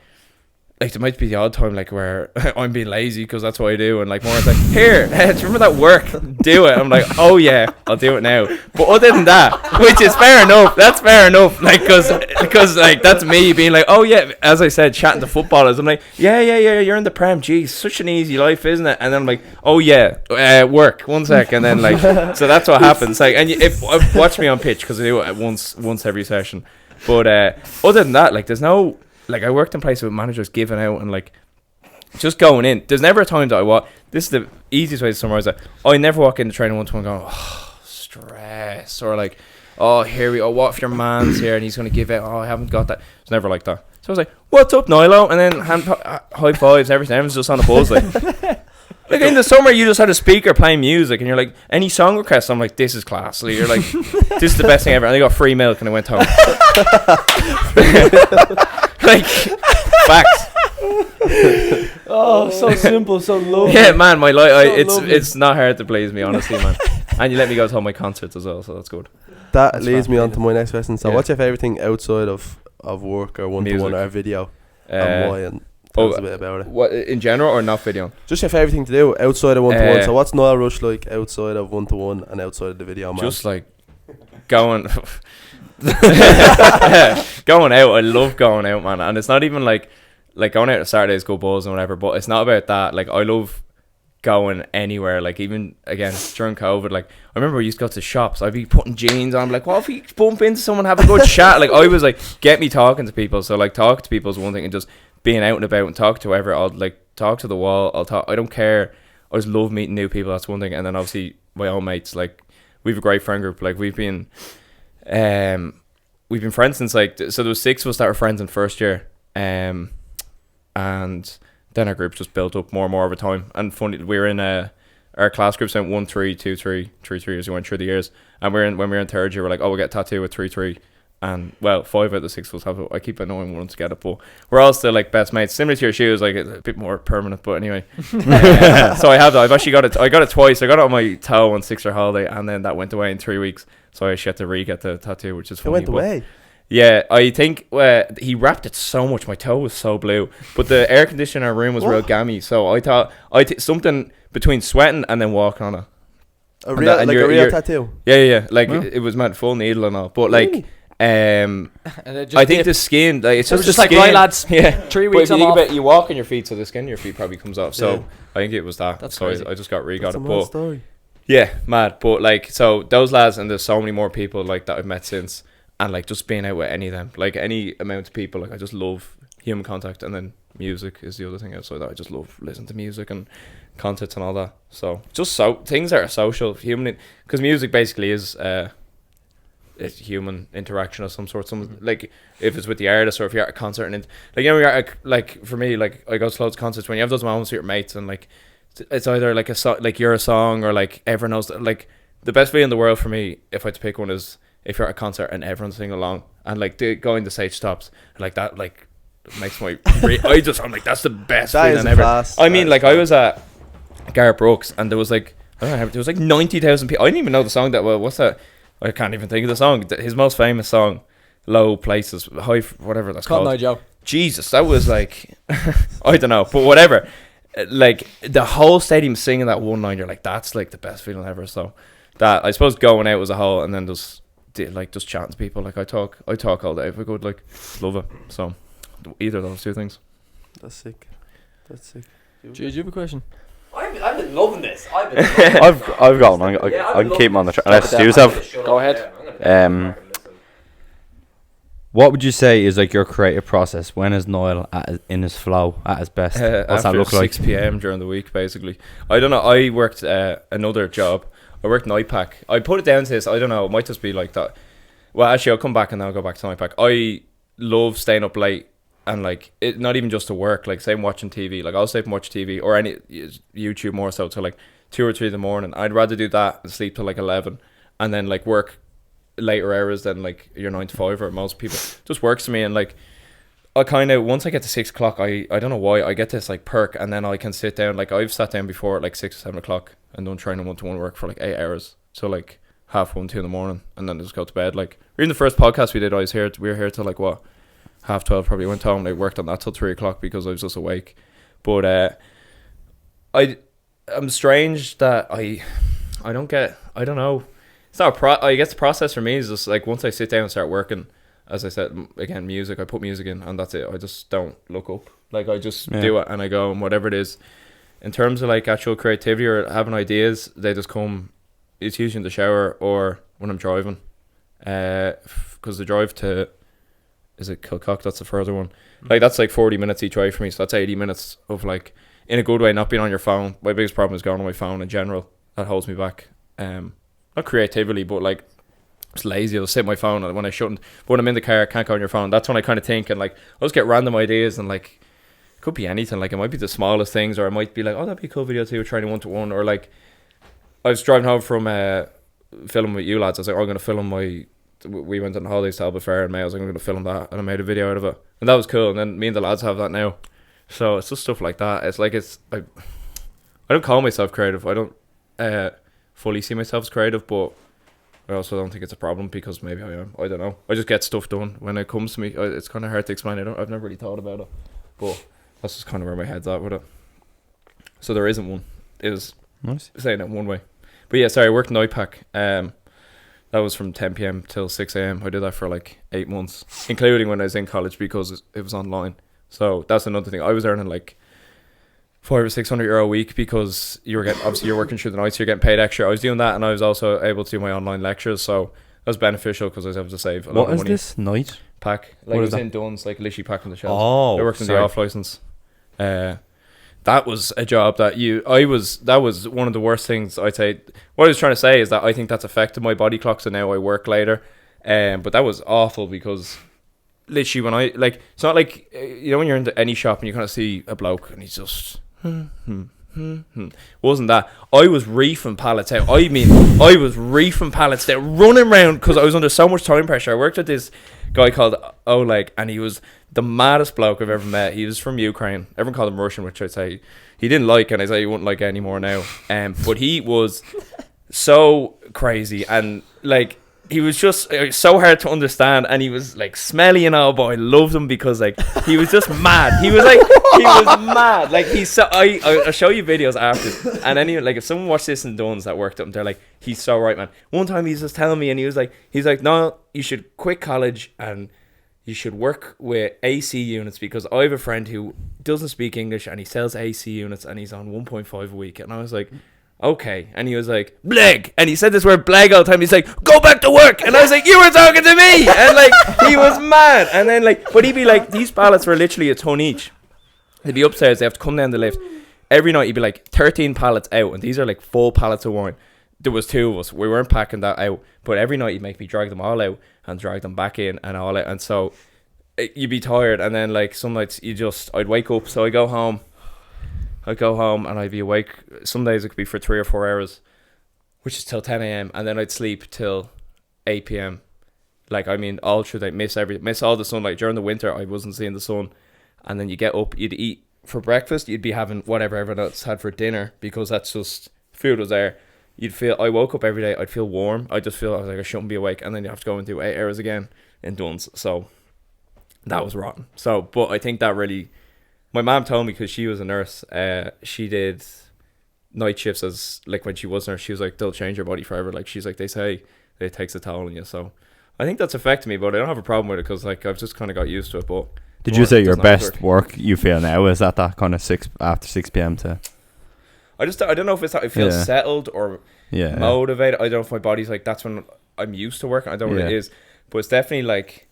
there might be the odd time like where I'm being lazy because that's what I do, and like more like, here, do you remember that work? Do it. I'm like, oh yeah, I'll do it now. But other than that, which is fair enough, that's fair enough. Like, because like that's me being like, oh yeah, as I said, chatting to footballers, I'm like, yeah, you're in the Prem. Geez, such an easy life, isn't it? And then I'm like, oh yeah, work. 1 sec, and then like, so that's what happens. Like, and if watch me on pitch because I do it once every session. But other than that, like, there's no. Like, I worked in places with managers giving out and, like, just going in. There's never a time that this is the easiest way to summarize it. I never walk into Training121 going, oh, stress. Or, like, oh, here we go. What if your man's here and he's going to give out? Oh, I haven't got that. It's never like that. So I was like, what's up, Nilo? And then high fives, everything. Everyone's just on the buzz, like. Like, in the summer, you just had a speaker playing music, and you're like, any song requests? I'm like, this is class. Like, you're like, this is the best thing ever. And I got free milk, and I went home. Like, facts. Oh, so simple, so lovely. Yeah, man, my life. It's not hard to please me, honestly, man. And you let me go to all my concerts as well, so that's good. That leads me on to my next question. So, what's your favourite thing outside of work or one-to-one or video, and why? And tell us a bit about it. What, in general, or not video? Just your favourite thing to do outside of one-to-one. So, what's Niall Rushe like outside of one-to-one and outside of the video, man? Just like going. Going out, I love going out, man. And it's not even like going out on Saturdays, go balls and whatever, but it's not about that. Like, I love going anywhere. Like, even again during COVID, like, I remember we used to go to shops, I'd be putting jeans on, like, what if we bump into someone, have a good chat? Like, I was like, get me talking to people. So like, talk to people is one thing, and just being out and about and talk to whoever. I'll like talk to the wall, I'll talk, I don't care. I just love meeting new people, that's one thing. And then obviously my own mates, like, we have a great friend group. Like, we've been friends since, like, so there was 6 of us that were friends in first year, and then our group just built up more and more over time. And funny, we were in our class groups went 1 3 2 3 3 3 as we went through the years. And when we were in third year, we're like, oh, we'll get a tattoo with 3 3. And well, 5 out of the 6 of us have it. I keep annoying ones to get it, but we're all still like best mates. Similar to your shoes, like, it's a bit more permanent, but anyway. So I have that. I've actually got it. I got it twice. I got it on my toe on 6th holiday, and then that went away in 3 weeks. So I actually had to re-get the tattoo, which is funny. It went away. Yeah, I think he wrapped it so much. My toe was so blue, but the air conditioner in our room was real gammy. So I thought something between sweating and then walking on it. A real tattoo. Yeah. Like, it was meant full needle and all, but like. Really? I think the skin, like, it's just like, right, lads, yeah. 3 weeks off. You walk on your feet, so the skin on your feet probably comes off. So I think it was that. That's so crazy. I just got That's it. a But mad story. yeah, mad. But like, so those lads, and there's so many more people like that I've met since, and like, just being out with any of them, like any amount of people, like, I just love human contact. And then music is the other thing outside that. I just love listening to music and concerts and all that. So just things that are social, human, because music basically is it's human interaction of some sort. Like, if it's with the artist, or if you're at a concert, and like, you know, like for me, like, I go to loads of concerts, when you have those moments with your mates, and like, it's either like like you're a song, or like everyone knows that, like, the best feeling in the world for me, if I had to pick one, is if you're at a concert and everyone's singing along, and like going the stage stops, like that, like, makes my I'm like, that's the best feeling ever. I mean, like, I was at Gareth Brooks, and there was like, I don't know, there was like 90,000 people. I didn't even know the song that well. What's that? I can't even think of the song. His most famous song, Low Places, High, whatever that's called. Joe. Jesus, that was like, I don't know, but whatever. Like, the whole stadium singing that one line, you're like, that's like the best feeling ever. So that, I suppose, going out as a whole, and then just chatting to people. Like, I talk all day if I could, like, love it. So either of those two things. That's sick. Do you have a question? I've been loving this. I've got one. I can keep him on the track. Unless you yourself. Go ahead. What would you say is like your creative process? When is Niall in his flow, at his best? What's that After look like? 6 p.m. during the week, basically. I don't know. I worked another job. I worked night pack. I put it down to this. I don't know. It might just be like that. Well, actually, I'll come back and then I'll go back to night pack. I love staying up late and like it. Not even just to work. Like say I'm watching TV. Like I'll stay up and watch TV or any YouTube more so till like 2 or 3 in the morning. I'd rather do that and sleep till like 11, and then like work later hours than like your 9 to 5 or most people. Just works for me. And like I kind of once I get to 6 o'clock, I don't know why I get this like perk, and then I can sit down. Like I've sat down before at like 6 or 7 o'clock and done training 1-to-1 work for like 8 hours. So like 1:30, 2 in the morning, and then just go to bed. Like in the first podcast we did, we were here till like what 12:30. Probably went home and I worked on that till 3 o'clock because I was just awake. But I'm strange that I don't know. It's not I guess the process for me is just like once I sit down and start working, as I said again, music. I put music in and that's it. I just don't look up. Like I just do it and I go and whatever it is. In terms of like actual creativity or having ideas, they just come. It's usually in the shower or when I'm driving, because the drive to is it Kilcock? That's the further one. Like that's like 40 minutes each way for me. So that's 80 minutes of like in a good way not being on your phone. My biggest problem is going on my phone in general. That holds me back. Not creatively, but like it's lazy. I'll sit on my phone when I shouldn't. But when I'm in the car, I can't go on your phone. That's when I kind of think and like I'll just get random ideas and like it could be anything. Like it might be the smallest things, or it might be like, oh, that'd be a cool video too, training 1-to-1, or like I was driving home from filming with you lads. I was like, I'm going to film we went on holidays to Albufeira in May. I was like, I'm going to film that, and I made a video out of it, and that was cool. And then me and the lads have that now. So it's just stuff like that. It's like I don't call myself creative. I don't fully see myself as creative, but I also don't think it's a problem because maybe I am. I don't know. I just get stuff done when it comes to me. It's kind of hard to explain. I've never really thought about it, but that's just kind of where my head's at with it. So there isn't one. It was nice saying it one way. But yeah, sorry, I worked night pack. That was from 10 p.m. till 6 a.m. I did that for like 8 months, including when I was in college because it was online. So that's another thing. I was earning like €500 or €600 a week because you're working through the night, so you're getting paid extra. I was doing that, and I was also able to do my online lectures, so that was beneficial because I was able to save a lot of money. What is this night pack? Like it was in Duns, like literally packing the shelves. Oh, I worked in the off license. That was a job that that was one of the worst things I'd say. What I was trying to say is that I think that's affected my body clock, so now I work later. But that was awful because literally when I, like, it's not like, you know, when you're into any shop and you kind of see a bloke and he's just, wasn't that. I was reefing pallets out. I was reefing pallets out, running around because I was under so much time pressure. I worked with this guy called Oleg, and he was the maddest bloke I've ever met. He was from Ukraine. Everyone called him Russian, which I'd say he didn't like, and I say he wouldn't like it anymore now. But he was so crazy, and like he was just so hard to understand, and he was like smelly and all, but I loved him because like he was just mad. He was mad. Like he's so I'll show you videos after, and anyway, like if someone watched this in Duns that worked up, they're like, he's so right, man. One time he's just telling me, and he's like, no, you should quit college and you should work with AC units because I have a friend who doesn't speak English and he sells AC units and he's on 1.5 a week. And I was like, okay. And he was like, bleg. And he said this word bleg all the time. He's like, go back to work. And I was like, you were talking to me. And like, he was mad. And then like, but he'd be like, these pallets were literally a ton each. They'd be upstairs. They have to come down the lift. Every night he'd be like 13 pallets out. And these are like full pallets of wine. There was 2 of us. We weren't packing that out. But every night he'd make me drag them all out and drag them back in and all out. And so you'd be tired. And then like some nights I'd wake up. So I'd go home and I'd be awake. Some days it could be for 3 or 4 hours, which is till 10 a.m. And then I'd sleep till 8 p.m. Like, I mean, all through the day, miss all the sunlight. During the winter, I wasn't seeing the sun. And then you get up, you'd eat for breakfast. You'd be having whatever everyone else had for dinner because that's just, food was there. I woke up every day, I'd feel warm. I was like, I shouldn't be awake. And then you have to go and do 8 hours again in Duns. So that was rotten. So, but I think that really, my mom told me because she was a nurse, she did night shifts as, like when she was a nurse, she was like, they'll change your body forever. Like she's like, they say it takes a toll on you. So I think that's affected me, but I don't have a problem with it because like I've just kind of got used to it. But Did you say your does not best work. work you feel now is at that kind of after 6 p.m. to? I don't know if it feels settled or motivated. I don't know if my body's like, that's when I'm used to working. I don't know what it is, but it's definitely like,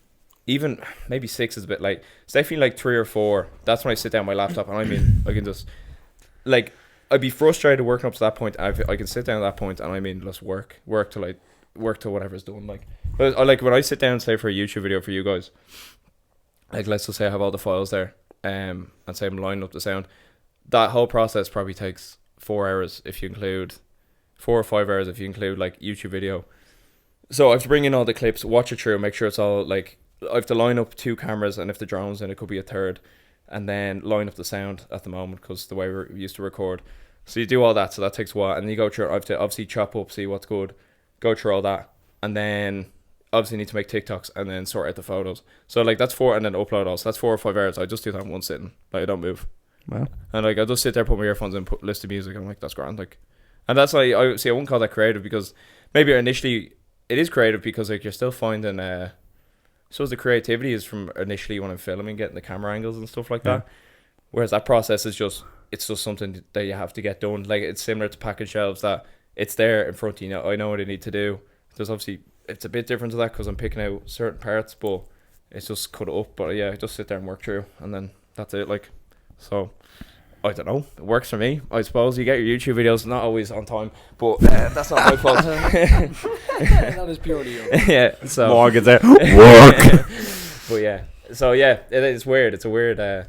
even maybe 6 is a bit like, it's definitely like 3 or 4. That's when I sit down my laptop, and I mean, I can just like, I'd be frustrated working up to that point. I can sit down at that point, and I mean, just work till whatever's done. Like, but I like when I sit down, say for a YouTube video for you guys, like let's just say I have all the files there, and say I'm lining up the sound. That whole process probably takes 4 hours if you include 4 or 5 hours if you include like YouTube video. So I have to bring in all the clips, watch it through, make sure it's all like, I have to line up 2 cameras, and if the drone's in, it could be a third, and then line up the sound at the moment because the way we're used to record. So you do all that, so that takes a while, and you go through. I have to obviously chop up, see what's good, go through all that, and then obviously need to make TikToks and then sort out the photos. So like that's 4, and then upload all. So that's 4 or 5 hours. I just do that in one sitting. Like I don't move. Wow. And like I just sit there, put my earphones in, put list of music. I'm like, that's grand. Like, and that's like, I wouldn't call that creative, because maybe initially it is creative because like you're still finding so the creativity is from initially when I'm filming, getting the camera angles and stuff like that. Whereas that process is just something that you have to get done. Like it's similar to packing shelves, that it's there in front of you. I know what I need to do. There's obviously, it's a bit different to that because I'm picking out certain parts, but it's just cut it up. But yeah, I just sit there and work through, and then that's it. Like, so I don't know. It works for me. I suppose you get your YouTube videos not always on time, but that's not my fault. That is purely your fault. Yeah. So Morgan's there. Work. But yeah. So yeah, it's weird. It's a weird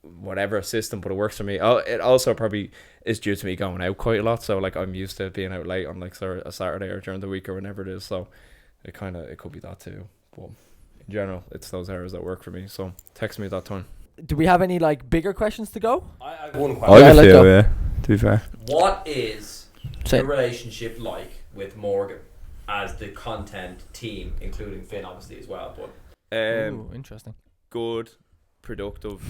whatever system, but it works for me. It also probably is due to me going out quite a lot. So like I'm used to being out late on like a Saturday or during the week or whenever it is. So it could be that too. But in general, it's those hours that work for me. So text me at that time. Do we have any like bigger questions to go? I have one I question. let's go. yeah. To be fair. What is Say your it. relationship like with Morgan as the content team, including Finn obviously as well? But Ooh, interesting. Good, productive.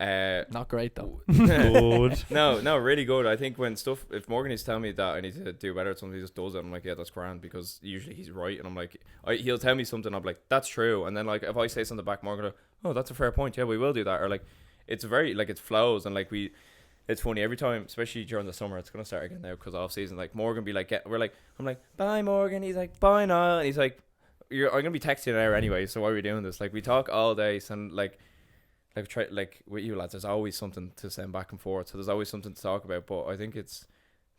Not great though. Good. No, really good. I think if Morgan is telling me that I need to do better at something, he just does it. I'm like, yeah, that's grand, because usually he's right, and I'm like, he'll tell me something, I'm like, that's true, and then like if I say something back, Morgan will go, oh, that's a fair point, yeah, we will do that, or like it's very like it flows, and like it's funny every time, especially during the summer. It's gonna start again now because off season. Like Morgan be like, I'm like, bye Morgan. He's like, bye Niall, and he's like, I'm gonna be texting an hour anyway, so why are we doing this? Like we talk all day, and like with you lads, there's always something to send back and forth, so there's always something to talk about. But I think it's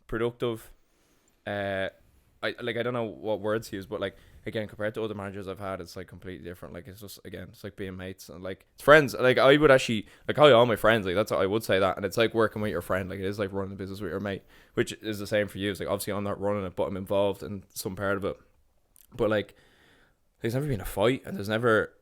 productive. I don't know what words to use, but like again, compared to other managers I've had, it's like completely different. Like it's just, again, it's like being mates and like it's friends. Like I would actually like call you all my friends. Like that's what I would say that, and it's like working with your friend. Like it is like running a business with your mate, which is the same for you. It's like obviously I'm not running it, but I'm involved in some part of it. But like there's never been a fight, and there's never,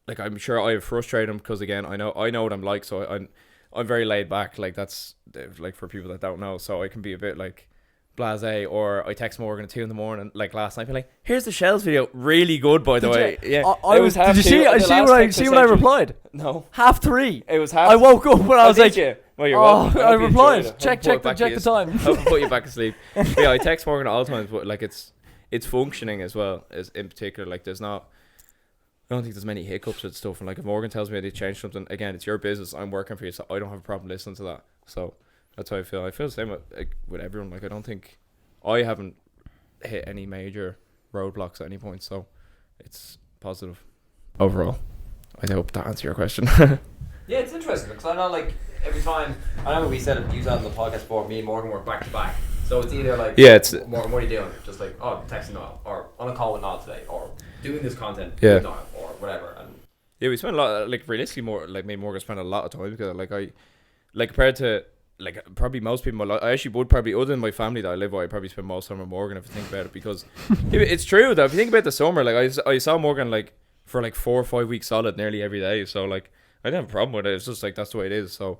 like, I'm sure I've frustrated him because again I know what I'm like, so I'm very laid back. Like that's like for people that don't know, so I can be a bit like blasé, or I text Morgan at 2 a.m. like last night, be like, here's the shells video, really good by the way. Yeah, I was. Did you see? I see what I replied. No, 3:30. it was I woke up when I was like, well, you're welcome. I replied. It. Check the time. I'll put you back asleep. Yeah, I text Morgan at all times, but like it's functioning as well, as in particular. Like I don't think there's many hiccups with stuff, and like if Morgan tells me I need to change something, again, it's your business, I'm working for you, so I don't have a problem listening to that. So that's how I feel. I feel the same with everyone. Like I don't think I haven't hit any major roadblocks at any point, so it's positive overall. I hope that answers your question. yeah, it's interesting because I know like every time, I remember you said on the podcast before, me and Morgan work back to back. So it's either like, Morgan, what are you doing? Just like, oh, texting Niall, or on a call with Niall today, or doing this content with Niall, or whatever. And yeah, we spend a lot, like realistically more, like me and Morgan spend a lot of time together. Like compared to like probably most people in my life, I actually would probably, other than my family that I live with, I probably spend most time with Morgan if you think about it, because it's true though. If you think about the summer, like I saw Morgan like for like 4 or 5 weeks solid nearly every day, so like I didn't have a problem with it. It's just like that's the way it is. So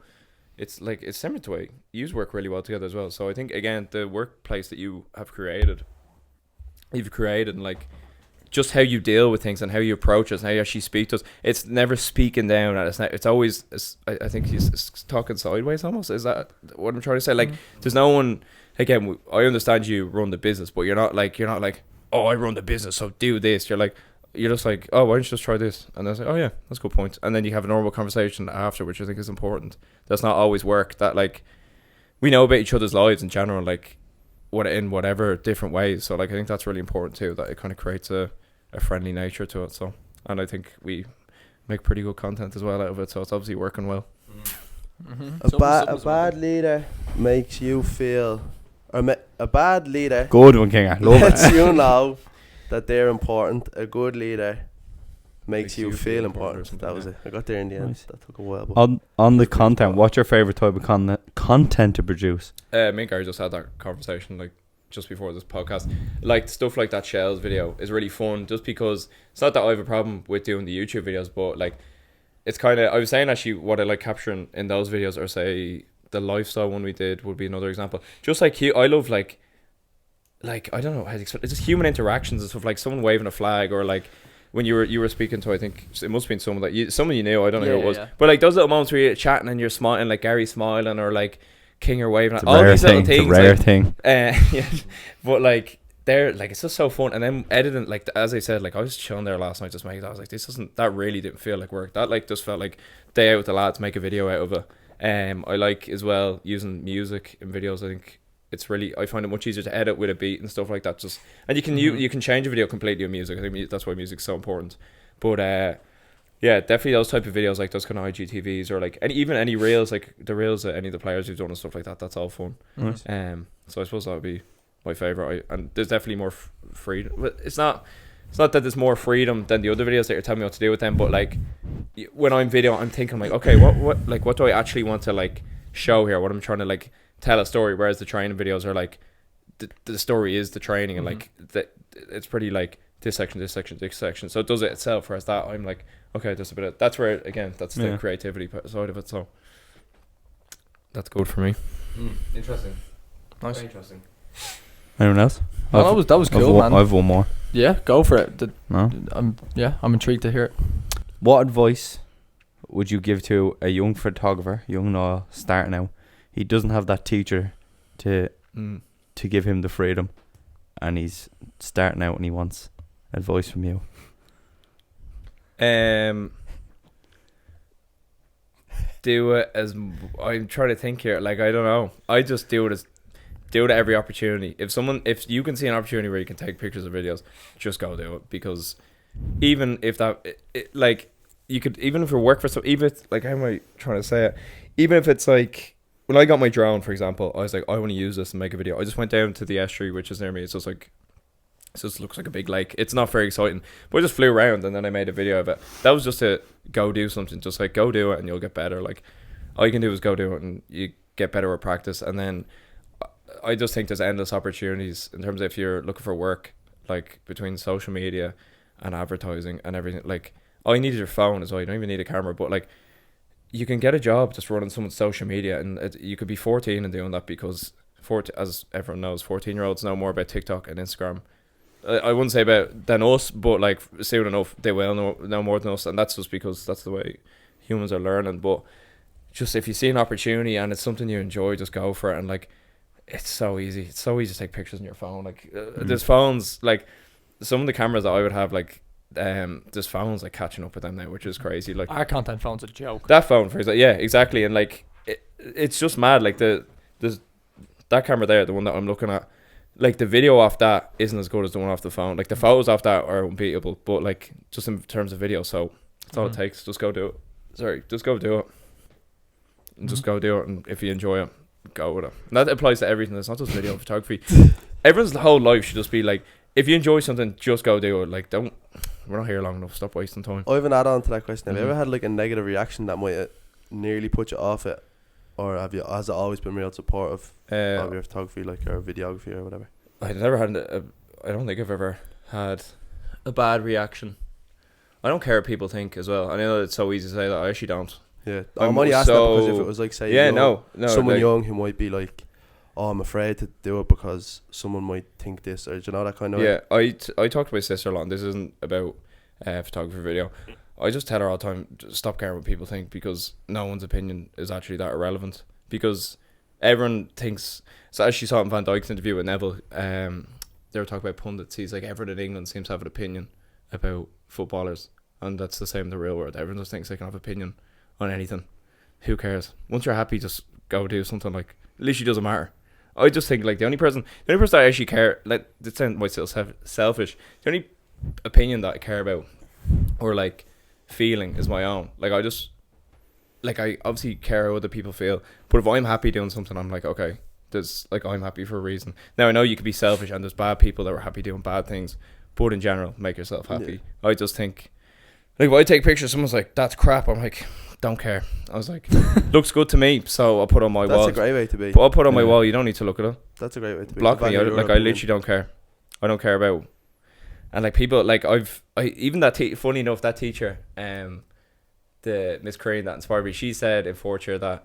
it's like it's similar to the way you work really well together as well. So I think again the workplace that you've created and like just how you deal with things and how you approach us and how you actually speak to us, it's never speaking down, and it's always I think he's talking sideways almost. Is that what I'm trying to say? Like there's no one, again, I understand you run the business, but you're not like, oh, I run the business, so do this. You're like, you're just like, oh, why don't you just try this? And I was like, oh yeah, that's a good point. And then you have a normal conversation after, which I think is important. That's not always work. That like we know about each other's lives in general, like in whatever different ways. So like I think that's really important too. That it kind of creates a friendly nature to it. So, and I think we make pretty good content as well out of it. So it's obviously working well. A bad leader makes you feel, a bad leader Good one, King. Love lets it. you know that they're important. A good leader makes you feel important. That was it. I got there in the end. Nice. That took a while. But On the content, what's your favourite type of content to produce? Me and Gary just had that conversation like just before this podcast. Like stuff like that Shells video is really fun, just because it's not that I have a problem with doing the YouTube videos, but like it's kind of, I was saying actually what I like capturing in those videos, or say the lifestyle one we did would be another example. Just like I love like I don't know how to explain. It's just human interactions and stuff, like someone waving a flag, or like when you were speaking to, I think it must have been someone you knew, I don't know who it was, but like those little moments where you're chatting and you're smiling, like Gary smiling, or like King are waving, all these little things. It's a rare like, thing. Yeah, but like they're like, it's just so fun. And then editing, like as I said, like I was chilling there last night just making that. I was like, that really didn't feel like work. That like just felt like day out with the lads, make a video out of it. I like as well using music in videos. I think it's really, I find it much easier to edit with a beat and stuff like that. Just, and you can you can change a video completely with music. I think that's why music's so important. But yeah, definitely those type of videos, like those kind of IGTVs, or like even any reels, like the reels that any of the players who've done and stuff like that. That's all fun. Nice. So I suppose that would be my favorite. And there's definitely more freedom. But it's not that there's more freedom than the other videos that you're telling me what to do with them. But like when I'm videoing, I'm thinking like, okay, what do I actually want to like show here? What I'm trying to like tell a story. Whereas the training videos are like the story is the training, and like it's pretty like this section. So it does it itself. Whereas that I'm like, okay, just a bit of, that's where again, that's the creativity side of it. So that's good for me. Interesting. Nice. Very interesting. Anyone else? Oh, that was cool, man. I have one more. Yeah, go for it. No? I'm intrigued to hear it. What advice would you give to a young photographer, young Niall, starting out? He doesn't have that teacher to give him the freedom, and he's starting out and he wants advice from you. Do it as, I'm trying to think here, like I don't know, I just do it at every opportunity. If you can see an opportunity where you can take pictures or videos, just go do it. Because even if that like you could, even if you work for some, even if, like, how am I trying to say it, even if it's like when I got my drone, for example, I was like, I want to use this and make a video. I just went down to the estuary, which is near me. It's just like, it just looks like a big lake. It's not very exciting, but I just flew around and then I made a video of it. That was just to go do something. Just like, go do it and you'll get better. Like, all you can do is go do it and you get better with practice. And then I just think there's endless opportunities in terms of if you're looking for work, like between social media and advertising and everything. Like, all you need is your phone as well. You don't even need a camera, but like, you can get a job just running someone's social media, and you could be 14 and doing that, because as everyone knows, 14-year-olds know more about TikTok and Instagram. I wouldn't say about than us, but like soon enough they will know more than us, and that's just because that's the way humans are learning. But just if you see an opportunity and it's something you enjoy, just go for it. And like, it's so easy. It's so easy to take pictures on your phone. Like there's phones, like some of the cameras that I would have, like there's phones like catching up with them now, which is crazy. Like our content phone's a joke. That phone, for example, yeah, exactly. And like it's just mad. Like there's that camera there, the one that I'm looking at. Like the video off that isn't as good as the one off the phone. Like the photos off that are unbeatable, but like just in terms of video, so that's all it takes. Just go do it. Just go do it. And just go do it, and if you enjoy it, go with it. And that applies to everything. It's not just video photography. Everyone's whole life should just be like, if you enjoy something, just go do it. Like, we're not here long enough. Stop wasting time. I have an add-on to that question. Have you ever had like a negative reaction that might nearly put you off it? Or has it always been real supportive of your photography, like, or videography or whatever? I've never had I don't think I've ever had a bad reaction. I don't care what people think as well. I know it's so easy to say that. I actually don't. Yeah, I'm only asking that because if it was like, say, someone like, young who might be like, oh, I'm afraid to do it because someone might think this, or do you know, that kind of way? I talk to my sister a lot, and this isn't about photography video. I just tell her all the time, stop caring what people think, because no one's opinion is actually that irrelevant. Because everyone thinks, so as she saw in Van Dijk's interview with Neville, they were talking about pundits. He's like, everyone in England seems to have an opinion about footballers, and that's the same in the real world. Everyone just thinks they can have opinion on anything. Who cares? Once you're happy, just go do something. Like, it literally doesn't matter. I just think like the only person I actually care, like, it sounds might sound selfish. The only opinion that I care about or like feeling is my own. Like, I just like, I obviously care how other people feel, but if I'm happy doing something, I'm like, okay, there's like, I'm happy for a reason. Now I know you could be selfish and there's bad people that are happy doing bad things, but in general, make yourself happy. I just think, like, if I take pictures, someone's like, that's crap, I'm like, don't care. I was like, looks good to me, so I'll put on my wall. That's a great way to be. But I'll put on my wall. You don't need to look at it. That's a great way to be. Block me. I literally don't care. I don't care about. And like, people, like, even that funny enough, that teacher, the Miss Crane that inspired me, she said in fourth year that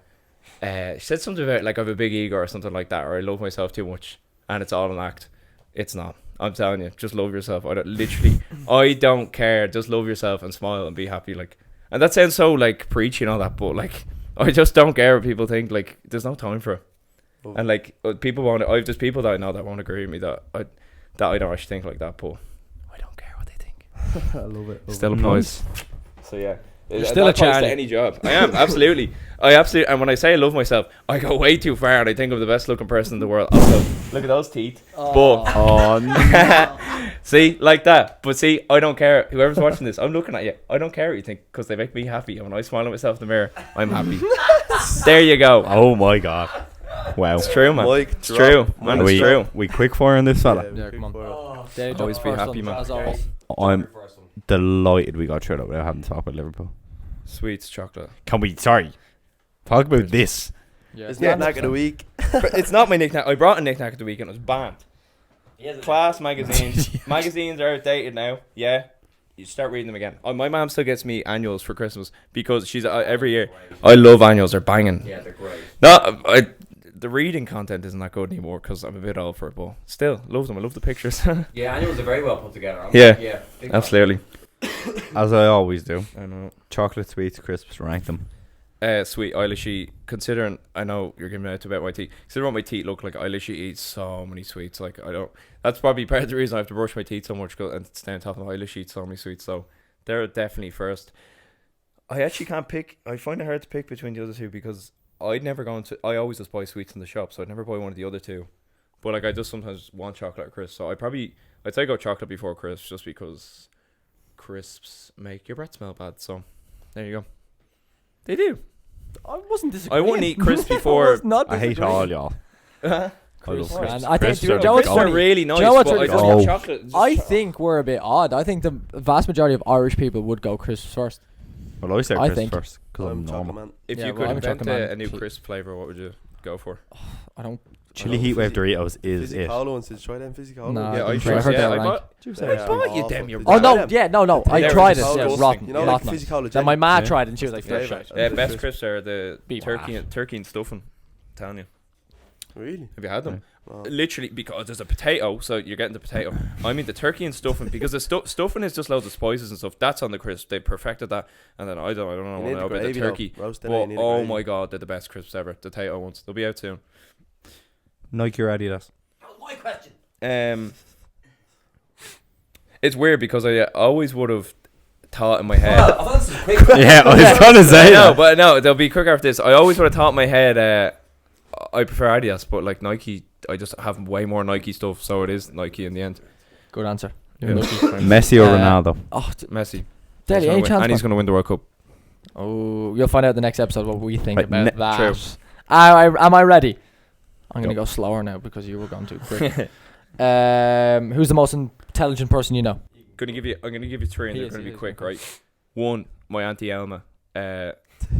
she said something about like, I have a big ego or something like that, or I love myself too much and it's all an act. It's not. I'm telling you, just love yourself. I don't care. Just love yourself and smile and be happy. Like, and that sounds so like preachy and all that, but like, I just don't care what people think. Like, there's no time for it. Oh. And like, people there's people that I know that won't agree with me that I don't actually think like that, but I don't care what they think. I love it. Still applies. So yeah. You're still a chance to any job. I am, absolutely. And when I say I love myself, I go way too far and I think I'm the best looking person in the world. Also, look at those teeth. But no. see, like that. But see, I don't care. Whoever's watching this, I'm looking at you. I don't care what you think, because they make me happy. And when I smile at myself in the mirror, I'm happy. There you go. Oh my god. Wow. It's true, man. Mike, it's true, man. It's true. We quick fire on this fella. Yeah, come on. Always be happy, man. As always. I'm delighted we got through that without having to talk about Liverpool. Sweets, chocolate. Can we, sorry, talk about this? Yeah. It's knick-knack of the week. It's not my knick-knack. I brought a knick-knack of the week and it was banned. Class magazines. Magazines are outdated now. Yeah. You start reading them again. My mom still gets me annuals for Christmas because she's every year. I love annuals. They're banging. Yeah, they're great. No, the reading content isn't that good anymore because I'm a bit old for it, but still love them. I love the pictures. Yeah, annuals are very well put together. Yeah, absolutely. As I always do. I know. Chocolate, sweets, crisps, rank them. Sweet. I literally, considering, I know you're giving me out about my teeth. Considering what my teeth look like, I literally eat so many sweets. Like, I don't. That's probably part of the reason I have to brush my teeth so much and stay on top of them. I literally eat so many sweets. So they're definitely first. I actually can't pick. I find it hard to pick between the other two because I always just buy sweets in the shop, so I'd never buy one of the other two. But like, I just sometimes want chocolate or crisps. So I'd say go chocolate before crisps, just because crisps make your breath smell bad. So there you go. They do. I wasn't disagreeing. I wouldn't eat crisps before. I hate all y'all. Crisps, crisps. man. I think Crisps are Crisps are really nice. Do you know what's but really I just funny? want chocolate. I think we're a bit odd. I think the vast majority of Irish people would go crisps first. Well, I said I crisps think- first because I'm chocolate normal. man. If Yeah, you well, I'm could a invent chocolate man. a new crisp flavour, what would you go for? I don't. Chili heat wave Doritos is it. Fizzy ones. Did you try them Fizzy Cola? Nah, Yeah, I I heard heard that I rank. bought you them. You're Oh no, them? yeah, no. I They were tried it. just Yeah, disgusting. rotten. You know, not like nice. Fizzy Cola. Then my ma Yeah. tried it and she was like, It's "Fair favourite. shite." Best crisps are the Be turkey and stuffing. I'm telling you. Really? Have you had them? Wow. Literally, because there's a potato, so you're getting the potato. I mean the turkey and stuffing, because the stuffing is just loads of spices and stuff. That's on the crisp. They perfected that, and then I don't know You what need the about the gravy, though. turkey. Roasted But it, you need the oh gravy. my god, they're the best crisps ever. The potato ones. They'll be out soon. Nike or Adidas? That was my question. It's weird because I always would have thought in my head. Well, I thought this was a quick. Yeah, I was gonna say No, that. but no, they'll be quick after this. I always would have thought in my head, I prefer Adidas, but like Nike, I just have way more Nike stuff, so it is Nike in the end. Good answer. Yeah. You're lucky. Messi or Ronaldo? Oh, Messi. Daddy, any chance? And he's man? going to win the World Cup. Oh, you'll find out the next episode what we think Right, about that. true. Am I ready? I'm gonna Go. go slower now because you were going too quick. Who's the most intelligent person you know? I'm gonna give you three, and He they're is, gonna he be is, quick, okay. right? One, my auntie Elma,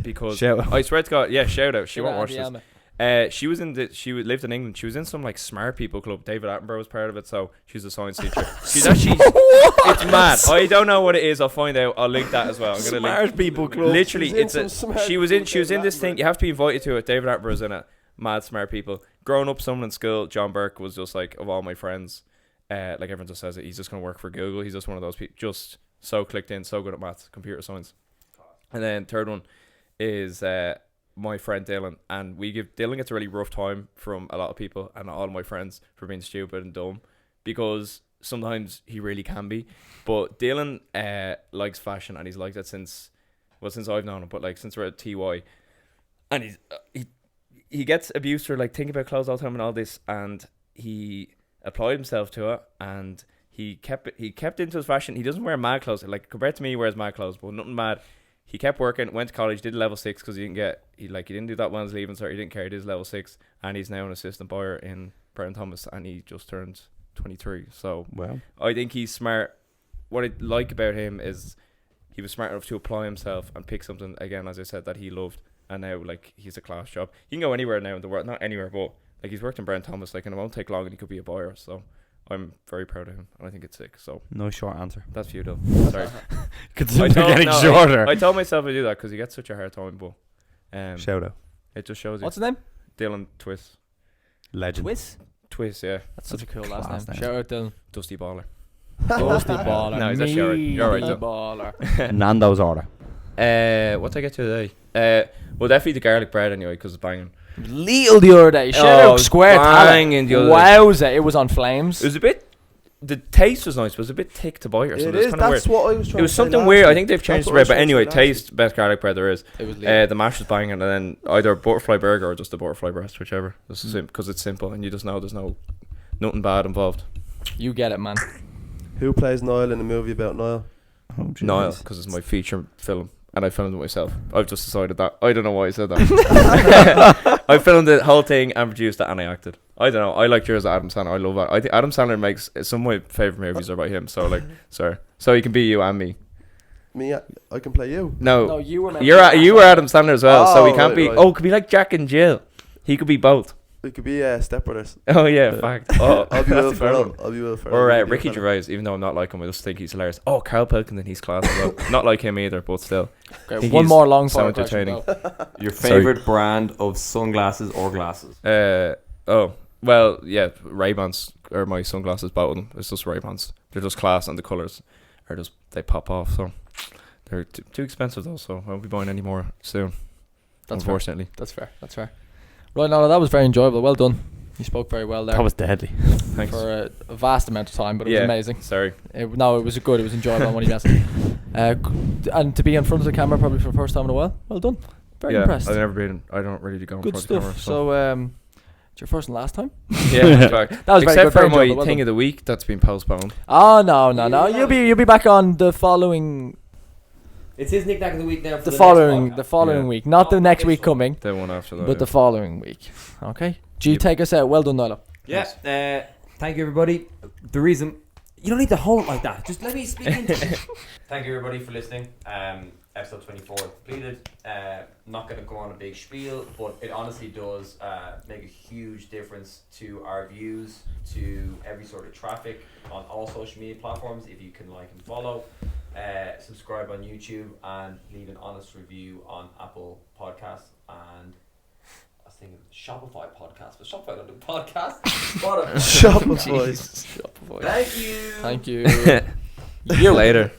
because Shout out. I swear to God, yeah, shout out. She Shout won't out watch Auntie this. Elma. She lived in England. She was in some like smart people club. David Attenborough was part of it, so she's a science teacher. She's actually it's mad. I don't know what it is. I'll find out. I'll link that as well. I'm gonna link. people club. Literally, She's in it's some a. smart She was in people, this thing. David You have to be invited to it. David Attenborough's in it. Mad smart people. Growing up, someone in school, John Burke was just like, of all my friends, like everyone just says it. He's just gonna work for Google. He's just one of those people. Just so clicked in, so good at maths, computer science. And then third one is my friend Dylan, and Dylan gets a really rough time from a lot of people and all of my friends for being stupid and dumb, because sometimes he really can be. But Dylan likes fashion, and he's like that since I've known him, but like since we're at TY, and he gets abused for like thinking about clothes all the time and all this, and he applied himself to it, and he kept into his fashion. He doesn't wear mad clothes, like compared to me, he wears mad clothes, but nothing mad. He kept working, went to college, did level 6 because he didn't do that when he was leaving, so he didn't care. He did his level 6, and he's now an assistant buyer in Brown Thomas, and he just turned 23. So Wow. I think he's smart. What I like about him is he was smart enough to apply himself and pick something, again, as I said, that he loved, and now like he's a class job. He can go anywhere now in the world, not anywhere, but like he's worked in Brown Thomas, like, and it won't take long, and he could be a buyer. So I'm very proud of him, and I think it's sick. So No short answer. that's futile. Sorry. Considering they're getting shorter. I told myself I'd do that because he gets such a hard time, but Shout out. it just shows you. What's his name? Dylan Twist? Legend. Twist, yeah. That's such a cool class last name. name. Shout out Dylan. Dusty Baller. Dusty Baller. No, he's actually alright. You're alright, Meaty Dylan. Baller. Nando's order. What did I get to today? Well, definitely the garlic bread anyway, because it's banging. Lethal the other day. Shout out Square banging the other day. Wowza, it was on flames. It was a bit. The taste was nice, but it was a bit thick to bite or something. It It was is. kinda That's weird. what I was trying to say. It was something last weird. I week. think they've That's changed the what I was bread, but trying to anyway, say last week. taste best garlic bread there is. It was lethal. The mash was banging, and then either butterfly burger or just a butterfly breast, whichever. Because it's simple, and you just know there's nothing bad involved. You get it, man. Who plays Niall in a movie about Niall? Oh, jeez. Niall, because it's my feature film, and I filmed it myself. I've just decided that. I don't know why I said that. I filmed the whole thing and produced it, and I acted. I don't know. I like yours, Adam Sandler. I love that. I think Adam Sandler makes some of my favorite movies are about him. So like, sorry. So he can be you and me. Me, I can play you. No, you were meant you were Adam Sandler as well. So he Oh, can't right, be. right. Oh, it could be like Jack and Jill. He could be both. It could be Step Brothers. Oh yeah, fact. Oh, I'll be that's Will a fair one. Ferrell. I'll be Will Ferrell. Or You be Ricky Will Ferrell. Gervais, even though I'm not like him, I just think he's hilarious. Oh, Carl Pilkington, he's class as well. Not like him either, but still. Okay, think one he's more long so form question. entertaining. Go. Your Sorry. favorite brand of sunglasses or glasses? Well, yeah, Ray-Bans are my sunglasses, both of them. It's just Ray-Bans. They're just class, and the colours are just, they pop off. So they're too expensive though, so I won't be buying any more soon. That's fair. unfortunately. That's fair. Right, now that was very enjoyable. Well done. You spoke very well there. That was deadly. Thanks. For a vast amount of time, but it was amazing. Sorry. It was good. It was enjoyable. When you asked. And to be in front of the camera probably for the first time in a while. Well done. Very impressed. I've never been. I don't really go in Good front of the stuff. camera. So, it's your first and last time. Yeah, in fact. That was very Except good. for Very my enjoyable. Well thing done. of the week that's been postponed. Oh no. You'll be back on the following It's his knick-knack of the week now. For the the following next the podcast. following Yeah. week, not the next this week one. coming, The one after that. but the following week. Okay. Do you take us out? Well done, Niall. Yeah. Thank you, everybody. The reason you don't need to hold it like that. Just let me speak into it. Thank you, everybody, for listening. Episode 24 completed. Not going to go on a big spiel, but it honestly does make a huge difference to our views, to every sort of traffic on all social media platforms. If you can like and follow, subscribe on YouTube, and leave an honest review on Apple Podcasts and. Shopify podcast, but Shopify don't do podcasts. What a Shopify. Thank you. Thank you. See you later.